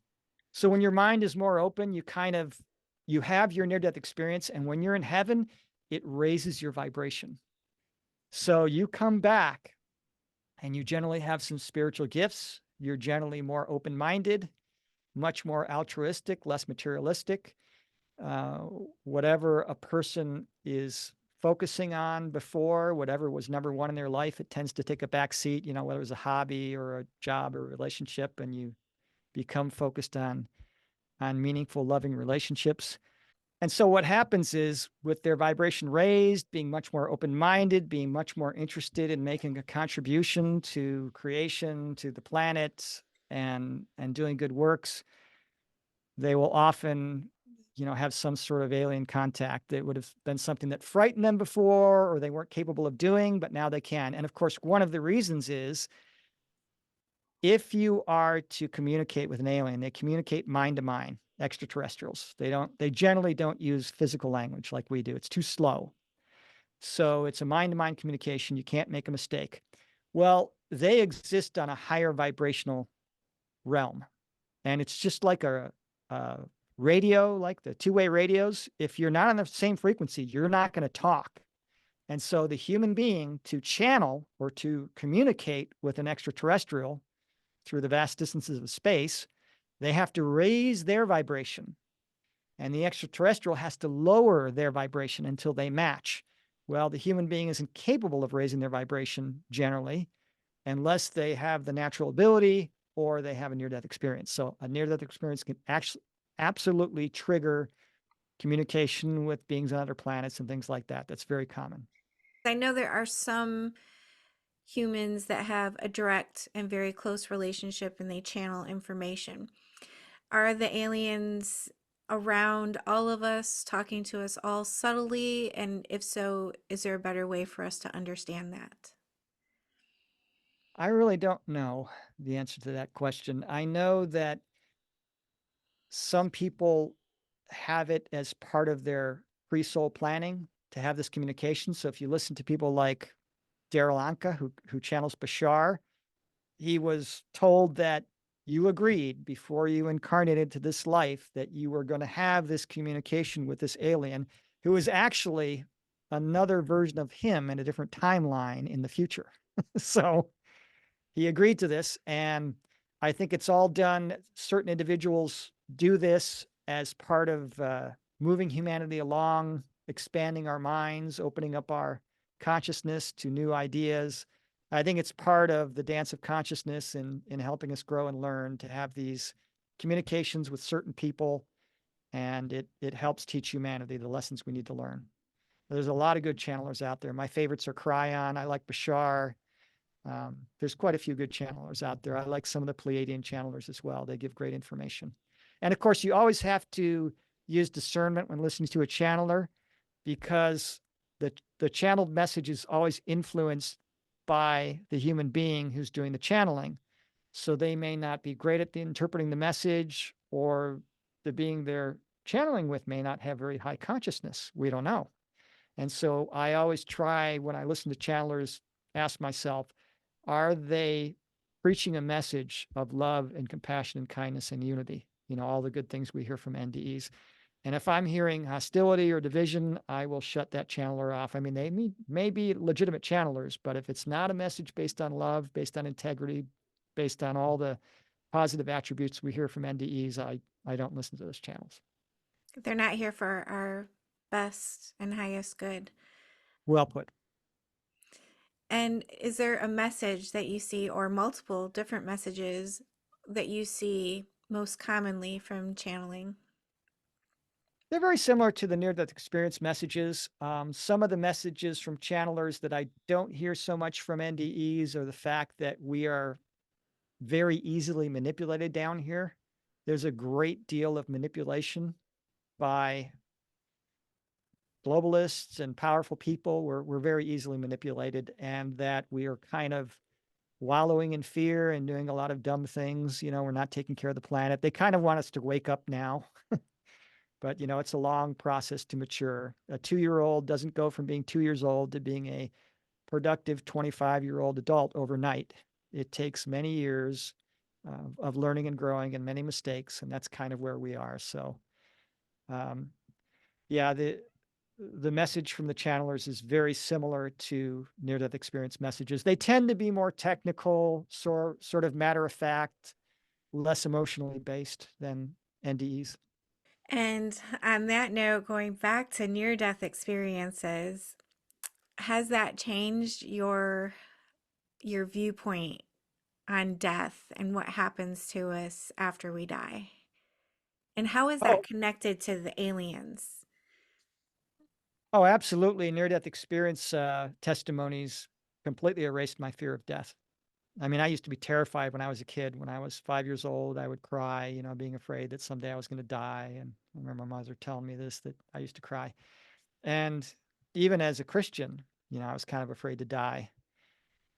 So when your mind is more open, you have your near-death experience, and when you're in heaven, it raises your vibration. So you come back and you generally have some spiritual gifts. You're generally more open minded, much more altruistic, less materialistic. Uh, Whatever a person is focusing on before, whatever was number one in their life, it tends to take a back seat, whether it was a hobby or a job or a relationship, and you become focused on meaningful, loving relationships. And so what happens is with their vibration raised, being much more open-minded, being much more interested in making a contribution to creation, to the planet, and doing good works, they will often, have some sort of alien contact that would have been something that frightened them before or they weren't capable of doing, but now they can. And of course, one of the reasons is if you are to communicate with an alien, they communicate mind to mind, extraterrestrials. They generally don't use physical language like we do. It's too slow. So it's a mind to mind communication. You can't make a mistake. Well, they exist on a higher vibrational realm. And it's just like a radio, like the two-way radios. If you're not on the same frequency, you're not going to talk. And so the human being to channel or to communicate with an extraterrestrial through the vast distances of space, they have to raise their vibration. And the extraterrestrial has to lower their vibration until they match. Well, the human being isn't capable of raising their vibration generally unless they have the natural ability or they have a near-death experience. So a near-death experience can actually absolutely trigger communication with beings on other planets and things like that. That's very common. I know there are some humans that have a direct and very close relationship and they channel information. Are the aliens around all of us, talking to us all subtly? And if so, is there a better way for us to understand that? I really don't know the answer to that question. I know that some people have it as part of their pre-soul planning to have this communication. So if you listen to people like Daryl Anka, who channels Bashar, he was told that you agreed before you incarnated to this life that you were going to have this communication with this alien who is actually another version of him in a different timeline in the future. So he agreed to this. And I think it's all done. Certain individuals do this as part of moving humanity along, expanding our minds, opening up our consciousness to new ideas. I think it's part of the dance of consciousness in helping us grow and learn to have these communications with certain people. And it helps teach humanity the lessons we need to learn. There's a lot of good channelers out there. My favorites are Cryon. I like Bashar. There's quite a few good channelers out there. I like some of the Pleiadian channelers as well. They give great information. And of course, you always have to use discernment when listening to a channeler because the channeled message is always influenced by the human being who's doing the channeling. So they may not be great at interpreting the message, or the being they're channeling with may not have very high consciousness. We don't know. And so I always try, when I listen to channelers, ask myself, are they preaching a message of love and compassion and kindness and unity? All the good things we hear from NDEs. And if I'm hearing hostility or division, I will shut that channeler off. I mean, they may be legitimate channelers, but if it's not a message based on love, based on integrity, based on all the positive attributes we hear from NDEs, I don't listen to those channels. They're not here for our best and highest good. Well put. And is there a message that you see, or multiple different messages that you see most commonly from channeling? They're very similar to the near-death experience messages. Some of the messages from channelers that I don't hear so much from NDEs are the fact that we are very easily manipulated down here. There's a great deal of manipulation by globalists and powerful people. We're very easily manipulated, and that we are kind of wallowing in fear and doing a lot of dumb things. We're not taking care of the planet. They kind of want us to wake up now. But it's a long process to mature. A 2-year-old doesn't go from being 2 years old to being a productive 25-year-old adult overnight. It takes many years of learning and growing and many mistakes, and that's kind of where we are. So, yeah, the message from the channelers is very similar to near-death experience messages. They tend to be more technical, sort of matter of fact, less emotionally based than NDEs. And on that note, going back to near death experiences, has that changed your viewpoint on death and what happens to us after we die? And how is that Oh, connected to the aliens? oh, absolutely. Near-death experience testimonies completely erased my fear of death. I mean, I used to be terrified when I was a kid. When I was 5 years old, I would cry, being afraid that someday I was going to die. And I remember my mother telling me this, that I used to cry. And even as a Christian, I was kind of afraid to die.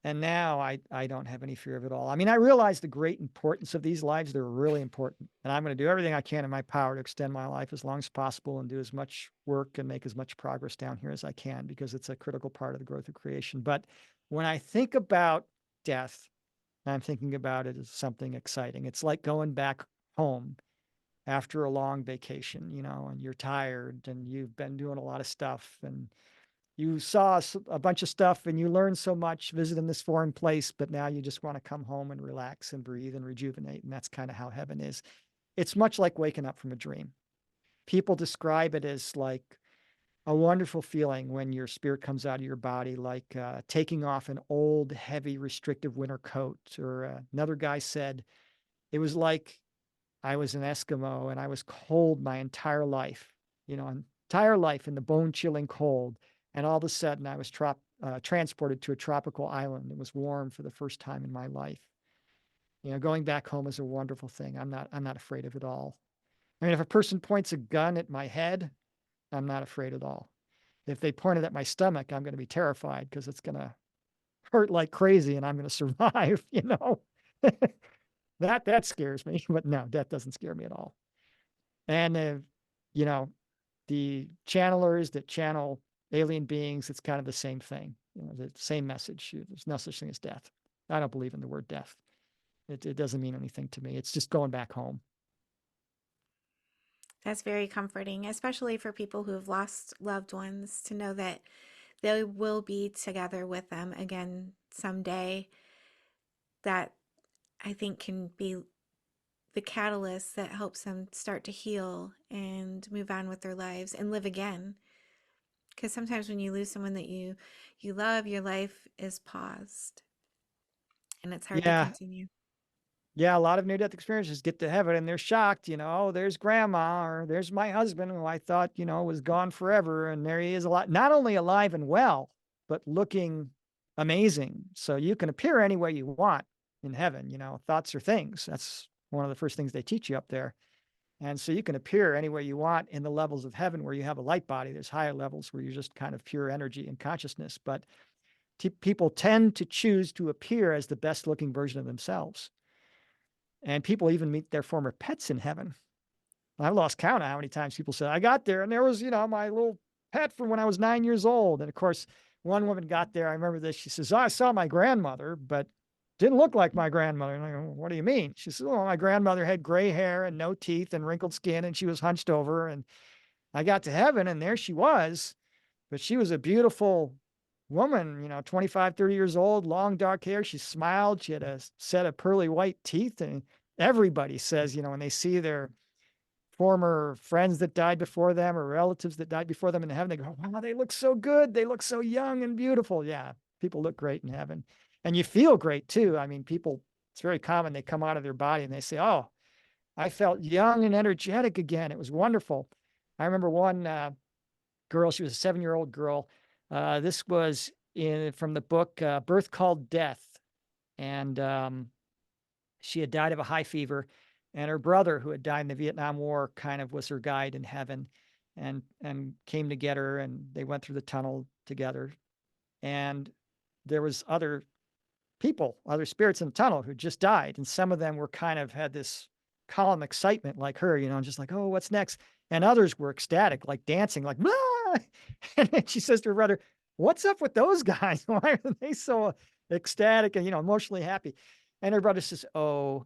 And now I don't have any fear of it all. I mean, I realize the great importance of these lives. They're really important. And I'm going to do everything I can in my power to extend my life as long as possible and do as much work and make as much progress down here as I can, because it's a critical part of the growth of creation. But when I think about death, I'm thinking about it as something exciting. It's like going back home after a long vacation, and you're tired and you've been doing a lot of stuff and you saw a bunch of stuff and you learned so much visiting this foreign place, but now you just want to come home and relax and breathe and rejuvenate. And that's kind of how heaven is. It's much like waking up from a dream. People describe it as like a wonderful feeling when your spirit comes out of your body, like taking off an old, heavy, restrictive winter coat. Or another guy said it was like I was an Eskimo and I was cold my entire life, entire life in the bone chilling cold. And all of a sudden I was transported to a tropical island. It was warm for the first time in my life. Going back home is a wonderful thing. I'm not afraid of it all. I mean, if a person points a gun at my head, I'm not afraid at all. If they point it at my stomach, I'm going to be terrified because it's going to hurt like crazy and I'm going to survive. That scares me, but no, death doesn't scare me at all. And you know, the channelers that channel alien beings, it's kind of the same thing. The same message. There's no such thing as death. I don't believe in the word death. It doesn't mean anything to me. It's just going back home. That's very comforting, especially for people who have lost loved ones, to know that they will be together with them again someday. That I think can be the catalyst that helps them start to heal and move on with their lives and live again. Because sometimes when you lose someone that you love, your life is paused and it's hard to Yeah, continue. yeah. A lot of near-death experiences get to heaven and they're shocked. Oh, there's grandma, or there's my husband, who I thought was gone forever, and there he is, not only alive and well, but looking amazing. So you can appear any way you want in heaven. Thoughts are things. That's one of the first things they teach you up there. And so you can appear any way you want in the levels of heaven where you have a light body. There's higher levels where you're just kind of pure energy and consciousness. But people tend to choose to appear as the best looking version of themselves. And people even meet their former pets in heaven. I've lost count of how many times people said, I got there and there was, my little pet from when I was 9 years old. And of course, one woman got there. I remember this. She says, I saw my grandmother, but didn't look like my grandmother. And I go, what do you mean? She says, well, my grandmother had gray hair and no teeth and wrinkled skin, and she was hunched over. And I got to heaven and there she was, but she was a beautiful woman, 25, 30 years old, long dark hair. She smiled. She had a set of pearly white teeth. And everybody says, when they see their former friends that died before them or relatives that died before them in heaven, they go, wow, they look so good. They look so young and beautiful. Yeah, people look great in heaven. And you feel great too. I mean, people, it's very common. They come out of their body and they say, oh, I felt young and energetic again. It was wonderful. I remember one girl, she was a 7-year-old girl. This was from the book Birth Called Death. And she had died of a high fever. And her brother, who had died in the Vietnam War, kind of was her guide in heaven, and came to get her. And they went through the tunnel together. And there was other people, other spirits in the tunnel who just died. And some of them were kind of had this calm excitement like her, just like, oh, what's next? And others were ecstatic, like dancing, like, ah! And then she says to her brother, what's up with those guys? Why are they so ecstatic and, emotionally happy? And her brother says, oh,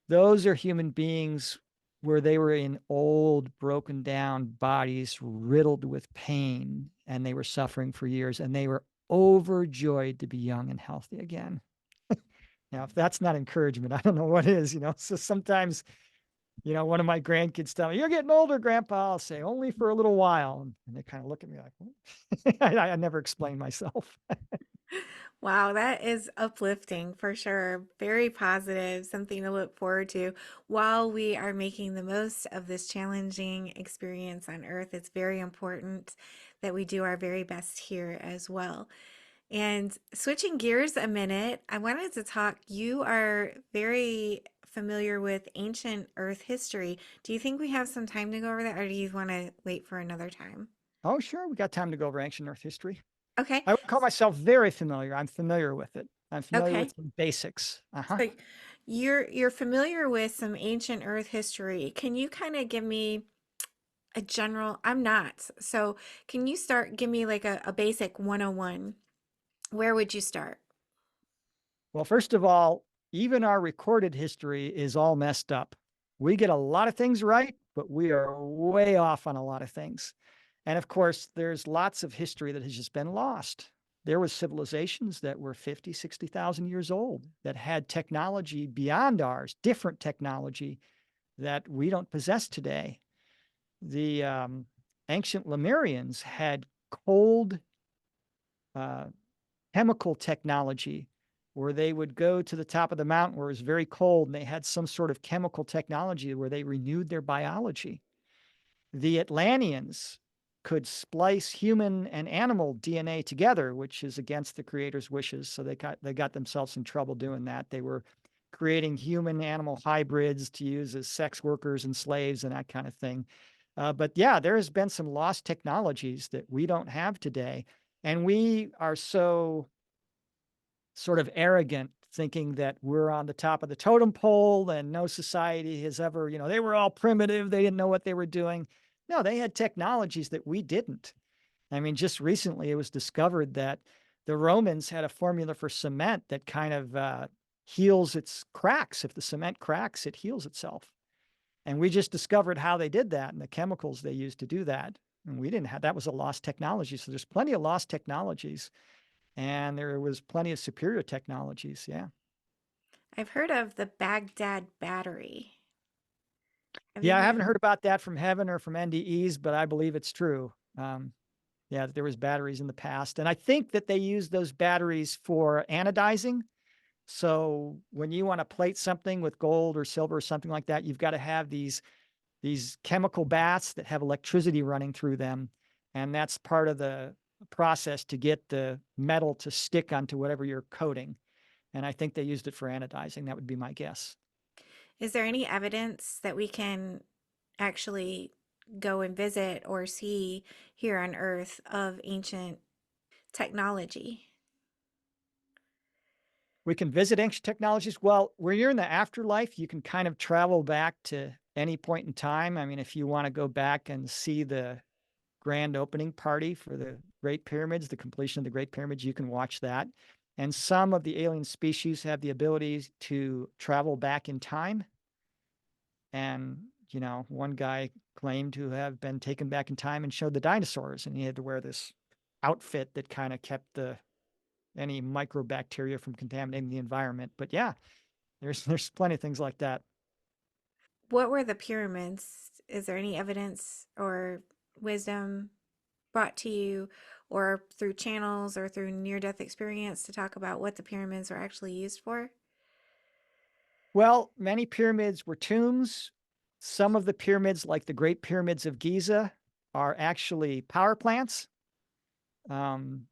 those are human beings where they were in old, broken down bodies riddled with pain, and they were suffering for years, and they were overjoyed to be young and healthy again. Now, if that's not encouragement, I don't know what is, you know. So sometimes, you know, one of my grandkids tell me, "You're getting older, Grandpa." I'll say, "Only for a little while." And they kind of look at me like, "What?" I never explain myself. Wow, that is uplifting for sure. Very positive, something to look forward to while we are making the most of this challenging experience on Earth. It's very important that we do our very best here as well. And switching gears a minute, I wanted to talk. You are very familiar with ancient Earth history. Do you think we have some time to go over that, or do you want to wait for another time? Oh, sure, we got time to go over ancient Earth history. Okay. I would call myself very familiar. I'm familiar with it. I'm familiar Okay. with the basics. Uh-huh. So you're familiar with some ancient Earth history. Can you kind of give me a general? I'm not. So can you start give me like a basic 101? Where would you start? Well, first of all, even our recorded history is all messed up. We get a lot of things right, but we are way off on a lot of things. And of course, there's lots of history that has just been lost. There was civilizations that were 50, 60,000 years old that had technology beyond ours, different technology that we don't possess today. The ancient Lemurians had cold uh, chemical technology where they would go to the top of the mountain where it was very cold and they had some sort of chemical technology where they renewed their biology. The Atlanteans could splice human and animal DNA together, which is against the creator's wishes. So they got themselves in trouble doing that. They were creating human animal hybrids to use as sex workers and slaves and that kind of thing. But yeah, there has been some lost technologies that we don't have today. And we are so sort of arrogant, thinking that we're on the top of the totem pole and no society has ever, you know, they were all primitive. They didn't know what they were doing. No, they had technologies that we didn't. I mean, just recently it was discovered that the Romans had a formula for cement that kind of heals its cracks. If the cement cracks, it heals itself. And we just discovered how they did that and the chemicals they used to do that. And we didn't have that was a lost technology. So there's plenty of lost technologies and there was plenty of superior technologies. Yeah. I've heard of the Baghdad battery. Have you Yeah, I heard of haven't heard about that from heaven or from NDEs, but I believe it's true. Yeah, that there was batteries in the past. And I think that they use those batteries for anodizing. So when you want to plate something with gold or silver or something like that, you've got to have these chemical baths that have electricity running through them. And that's part of the process to get the metal to stick onto whatever you're coating. And I think they used it for anodizing. That would be my guess. Is there any evidence that we can actually go and visit or see here on Earth of ancient technology? We can visit ancient technologies. Well, when you're in the afterlife, you can kind of travel back to any point in time. I mean, if you want to go back and see the grand opening party for the Great Pyramids, the completion of the Great Pyramids, you can watch that. And some of the alien species have the ability to travel back in time. And, you know, one guy claimed to have been taken back in time and showed the dinosaurs, and he had to wear this outfit that kind of kept the any microbacteria from contaminating the environment. But yeah, there's plenty of things like that. What were the pyramids? Is there any evidence or wisdom brought to you or through channels or through near death experience to talk about what the pyramids were actually used for? Well, many pyramids were tombs. Some of the pyramids, like the Great Pyramids of Giza, are actually power plants, um,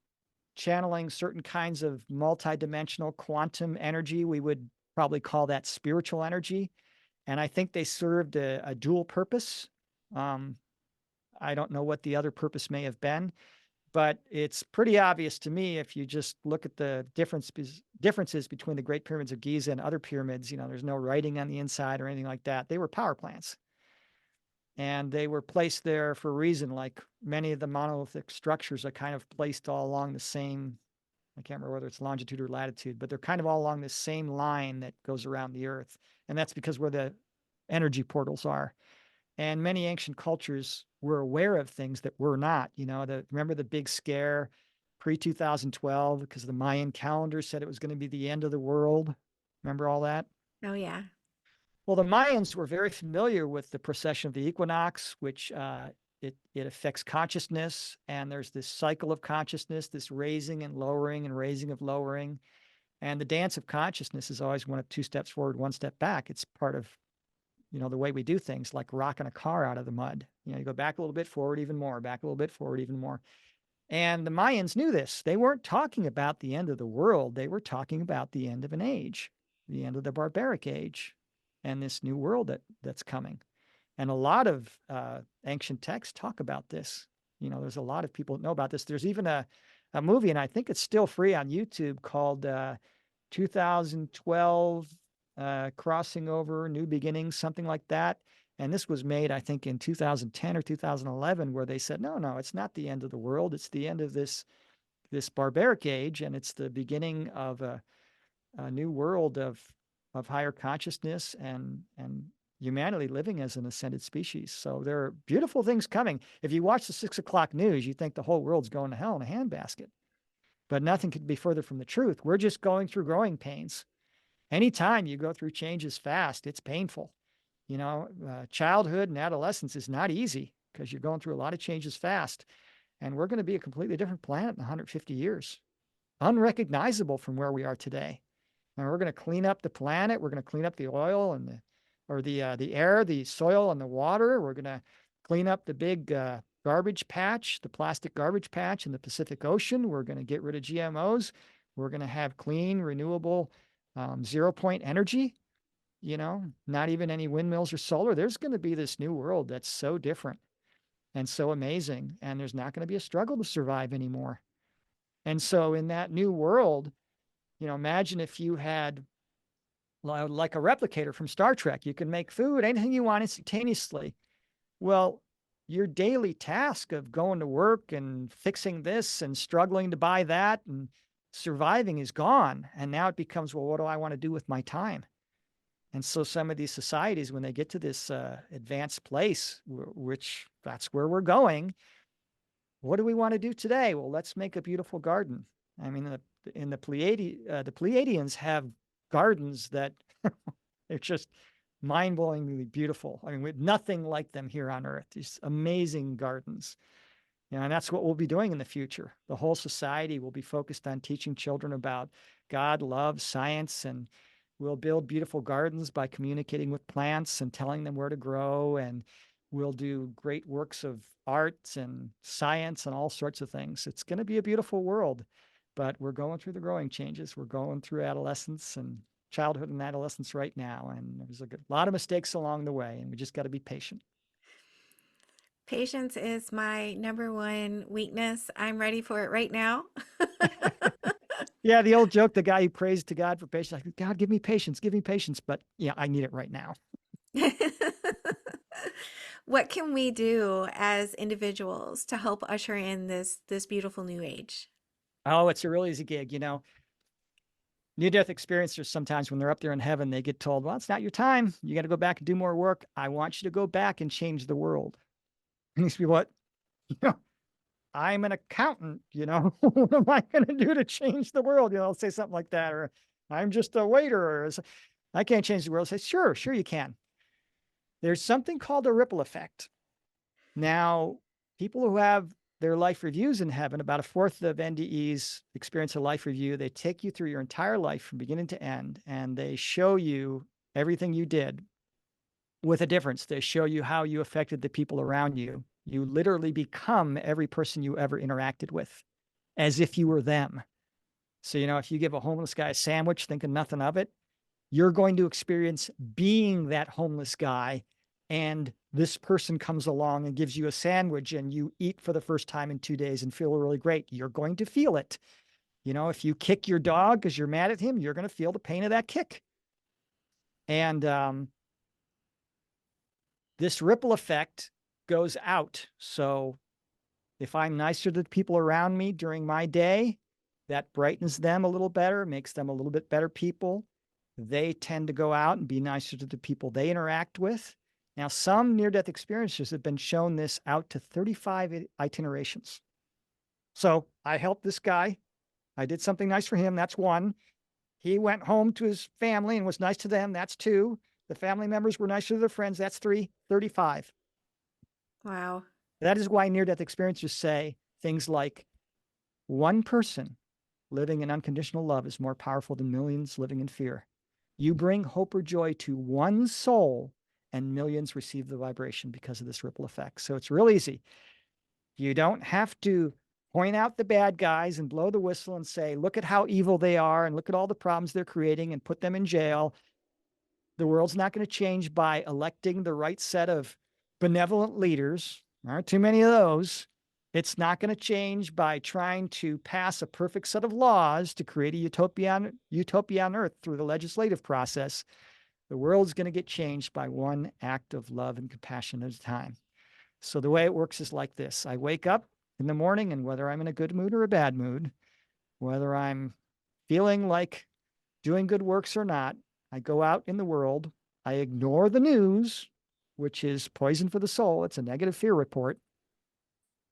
channeling certain kinds of multidimensional quantum energy. We would probably call that spiritual energy. And I think they served a dual purpose. Um, I don't know what the other purpose may have been, but it's pretty obvious to me if you just look at the differences between the Great Pyramids of Giza and other pyramids. You know, there's no writing on the inside or anything like that. They were power plants, and they were placed there for a reason. Like many of the monolithic structures are kind of placed all along the same. I can't remember whether it's longitude or latitude, but they're kind of all along the same line that goes around the Earth, and that's because where the energy portals are. And many ancient cultures were aware of things that we're not. Remember the big scare pre-2012 because the Mayan calendar said it was going to be the end of the world. Remember all that? Oh, yeah. Well, the Mayans were very familiar with the precession of the equinox, which it affects consciousness, and there's this cycle of consciousness, this raising and lowering and raising of lowering. And the dance of consciousness is always two steps forward, one step back. It's part of the way we do things, like rocking a car out of the mud. You go back a little bit, forward even more, back a little bit, forward even more. And the Mayans knew this. They weren't talking about the end of the world. They were talking about the end of an age, the end of the barbaric age, and this new world that's coming. And a lot of ancient texts talk about this. There's a lot of people that know about this. There's even a movie, and I think it's still free on YouTube, called 2012 Crossing Over, New Beginnings, something like that. And this was made, I think, in 2010 or 2011, where they said, no, it's not the end of the world. It's the end of this barbaric age, and it's the beginning of a new world of higher consciousness and humanity living as an ascended species. So there are beautiful things coming. If you watch the 6 o'clock news, you think the whole world's going to hell in a handbasket. But nothing could be further from the truth. We're just going through growing pains. Anytime you go through changes fast, it's painful. Childhood and adolescence is not easy because you're going through a lot of changes fast. And we're going to be a completely different planet in 150 years, unrecognizable from where we are today. And we're going to clean up the planet. We're going to clean up the oil and the air, the soil, and the water. We're going to clean up the big garbage patch, the plastic garbage patch in the Pacific Ocean. We're going to get rid of GMOs. We're going to have clean, renewable, 0-point energy. Not even any windmills or solar. There's going to be this new world that's so different and so amazing. And there's not going to be a struggle to survive anymore. And so in that new world, imagine if you had like a replicator from Star Trek. You can make food, anything you want instantaneously. Well, your daily task of going to work and fixing this and struggling to buy that and surviving is gone. And now it becomes, well, what do I want to do with my time? And so some of these societies, when they get to this advanced place, which that's where we're going, what do we want to do today? Well, let's make a beautiful garden. I mean, in the Pleiadians have gardens that they're just mind-blowingly beautiful. I mean, with nothing like them here on Earth. These amazing gardens. And that's what we'll be doing in the future. The whole society will be focused on teaching children about God, love, science, and we'll build beautiful gardens by communicating with plants and telling them where to grow. And we'll do great works of art and science and all sorts of things. It's going to be a beautiful world, but we're going through the growing changes. We're going through adolescence and childhood and adolescence right now. And there's a lot of mistakes along the way, and we just got to be patient. Patience is my number one weakness. I'm ready for it right now. Yeah, the old joke, the guy who prays to God for patience, like, God, give me patience, give me patience. But yeah, I need it right now. What can we do as individuals to help usher in this beautiful new age? Oh, it's a real easy gig. Near-death experiencers, sometimes when they're up there in heaven, they get told, well, it's not your time. You got to go back and do more work. I want you to go back and change the world. And these people, what? I'm an accountant, what am I going to do to change the world? I'll say something like that, or I'm just a waiter, or I can't change the world. I'll say, sure you can. There's something called a ripple effect. Now, people who have their life reviews in heaven, about a fourth of NDEs experience a life review. They take you through your entire life from beginning to end, and they show you everything you did with a difference. They show you how you affected the people around you. You literally become every person you ever interacted with, as if you were them. So, if you give a homeless guy a sandwich thinking nothing of it, you're going to experience being that homeless guy. And this person comes along and gives you a sandwich and you eat for the first time in 2 days and feel really great. You're going to feel it. If you kick your dog because you're mad at him, you're going to feel the pain of that kick. And this ripple effect goes out. So if I'm nicer to the people around me during my day, that brightens them a little better, makes them a little bit better people. they tend to go out and be nicer to the people they interact with. Now, some near-death experiences have been shown this out to 35 itinerations. So I helped this guy. I did something nice for him. That's one. He went home to his family and was nice to them. That's two. The family members were nice to their friends. That's three. 35. Wow. That is why near-death experiencers say things like, one person living in unconditional love is more powerful than millions living in fear. You bring hope or joy to one soul, and millions receive the vibration because of this ripple effect. So it's real easy. You don't have to point out the bad guys and blow the whistle and say, look at how evil they are and look at all the problems they're creating and put them in jail. The world's not going to change by electing the right set of benevolent leaders. There aren't too many of those. It's not going to change by trying to pass a perfect set of laws to create a utopia on earth through the legislative process. The world's going to get changed by one act of love and compassion at a time. So the way it works is like this. I wake up in the morning, and whether I'm in a good mood or a bad mood, whether I'm feeling like doing good works or not, I go out in the world. I ignore the news, which is poison for the soul. It's a negative fear report.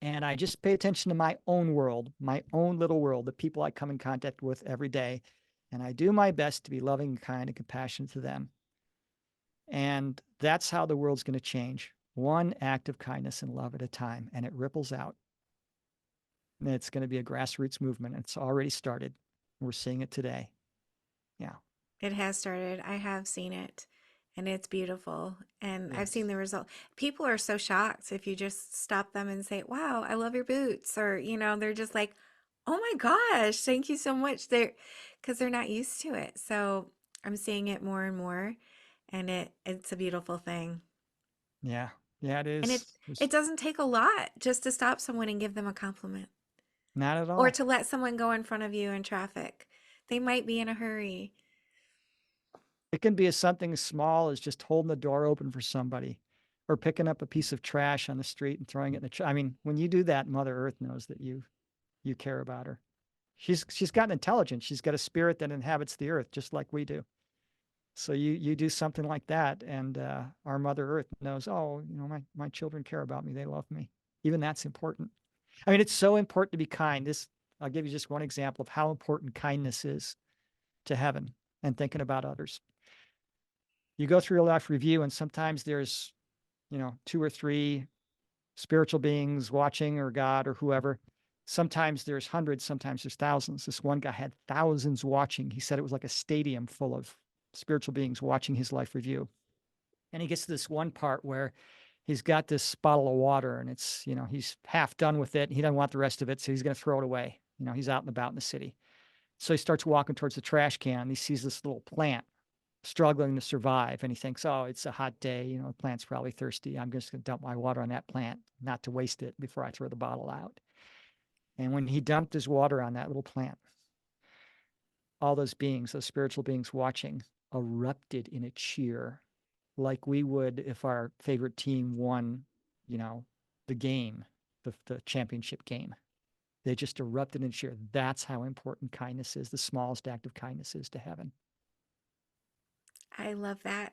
And I just pay attention to my own world, my own little world, the people I come in contact with every day. And I do my best to be loving, kind, and compassionate to them. And that's how the world's going to change. One act of kindness and love at a time. And it ripples out. And it's going to be a grassroots movement. It's already started. We're seeing it today. Yeah. It has started. I have seen it and it's beautiful. And I've seen Yes. the result. People are so shocked if you just stop them and say, "Wow, I love your boots." Or, they're just like, "Oh my gosh, thank you so much." Because they're not used to it. So I'm seeing it more and more. And it's a beautiful thing. Yeah. Yeah, it And it is. it There's doesn't take a lot just to stop someone and give them a compliment not at or all. to let someone go in front of you in traffic. They might be in a hurry. It can be something as small as just holding the door open for somebody or picking up a piece of trash on the street and throwing it in the trash. I mean, when you do that, Mother Earth knows that you care about her. She's got an intelligence. She's got a spirit that inhabits the earth just like we do. So you do something like that, and our Mother Earth knows, oh, my children care about me. They love me. Even that's important. I mean, it's so important to be kind. I'll give you just one example of how important kindness is to heaven and thinking about others. You go through your life review, and sometimes there's, two or three spiritual beings watching, or God, or whoever. Sometimes there's hundreds, sometimes there's thousands. This one guy had thousands watching. He said it was like a stadium full of spiritual beings watching his life review. And he gets to this one part where he's got this bottle of water, and it's, he's half done with it. He doesn't want the rest of it, so he's going to throw it away. He's out and about in the city. So he starts walking towards the trash can, and he sees this little plant struggling to survive. And he thinks, oh, it's a hot day. The plant's probably thirsty. I'm just going to dump my water on that plant, not to waste it before I throw the bottle out. And when he dumped his water on that little plant, all those beings, those spiritual beings watching, erupted in a cheer like we would if our favorite team won, the game, the championship game. They just erupted in cheer. That's how important kindness is. The smallest act of kindness is to heaven. I love that.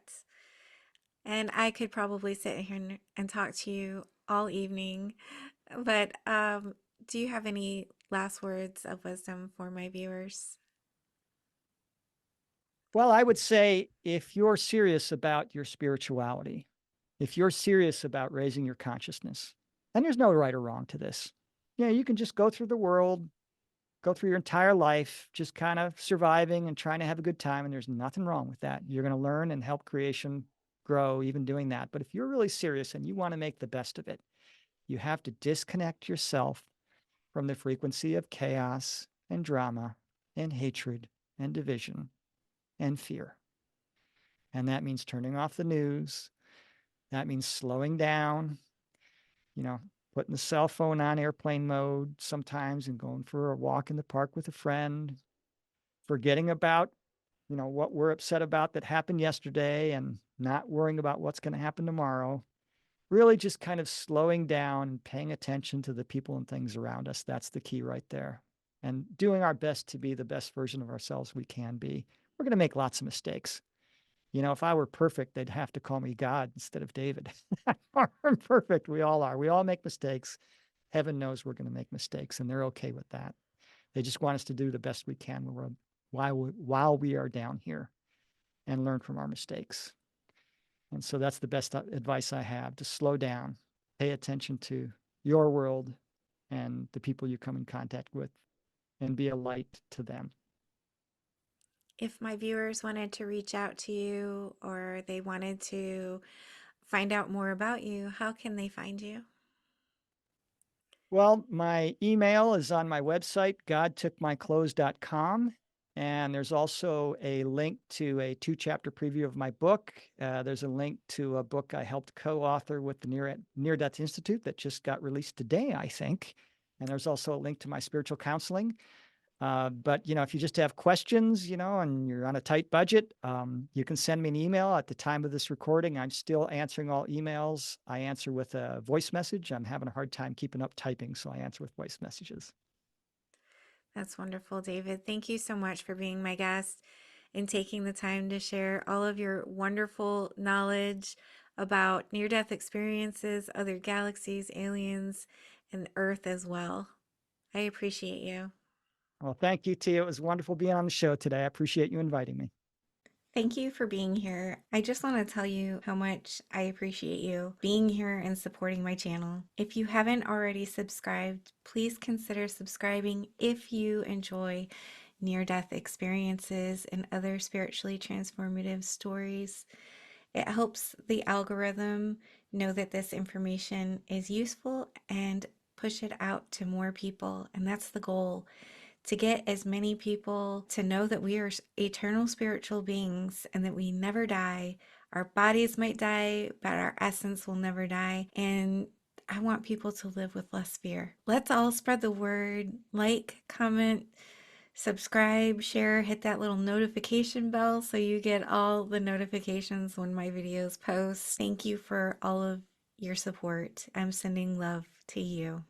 And I could probably sit here and talk to you all evening. But do you have any last words of wisdom for my viewers? Well, I would say if you're serious about your spirituality, if you're serious about raising your consciousness, and there's no right or wrong to this. Yeah, you can just go through the world, go through your entire life, just kind of surviving and trying to have a good time. And there's nothing wrong with that. You're going to learn and help creation grow, even doing that. But if you're really serious and you want to make the best of it, you have to disconnect yourself from the frequency of chaos and drama and hatred and division and fear. And that means turning off the news. That means slowing down, you know, putting the cell phone on airplane mode sometimes and going for a walk in the park with a friend, forgetting about, what we're upset about that happened yesterday and not worrying about what's going to happen tomorrow. Really just kind of slowing down and paying attention to the people and things around us. That's the key right there. And doing our best to be the best version of ourselves we can be we're going to make lots of mistakes. You know, if I were perfect, they'd have to call me God instead of David. I'm perfect. We all are. We all make mistakes. Heaven knows we're going to make mistakes, and they're okay with that. They just want us to do the best we can while we are down here and learn from our mistakes. And so that's the best advice I have, to slow down, pay attention to your world and the people you come in contact with, and be a light to them. If my viewers wanted to reach out to you or they wanted to find out more about you, how can they find you? Well, my email is on my website, godtookmyclothes.com. And there's also a link to a 2-chapter preview of my book. There's a link to a book I helped co-author with the Near Death Institute that just got released today, I think. And there's also a link to my spiritual counseling. But, you know, if you just have questions, you know, and you're on a tight budget, you can send me an email. At the time of this recording, I'm still answering all emails. I answer with a voice message. I'm having a hard time keeping up typing, so I answer with voice messages. That's wonderful, David. Thank you so much for being my guest and taking the time to share all of your wonderful knowledge about near-death experiences, other galaxies, aliens, and Earth as well. I appreciate you. Well, thank you, Tia. It was wonderful being on the show today. I appreciate you inviting me. Thank you for being here. I just want to tell you how much I appreciate you being here and supporting my channel. If you haven't already subscribed, please consider subscribing if you enjoy near-death experiences and other spiritually transformative stories. It helps the algorithm know that this information is useful and push it out to more people, and that's the goal, to get as many people to know that we are eternal spiritual beings and that we never die. Our bodies might die, but our essence will never die. And I want people to live with less fear. Let's all spread the word. Like, comment, subscribe, share, hit that little notification bell so you get all the notifications when my videos post. Thank you for all of your support. I'm sending love to you.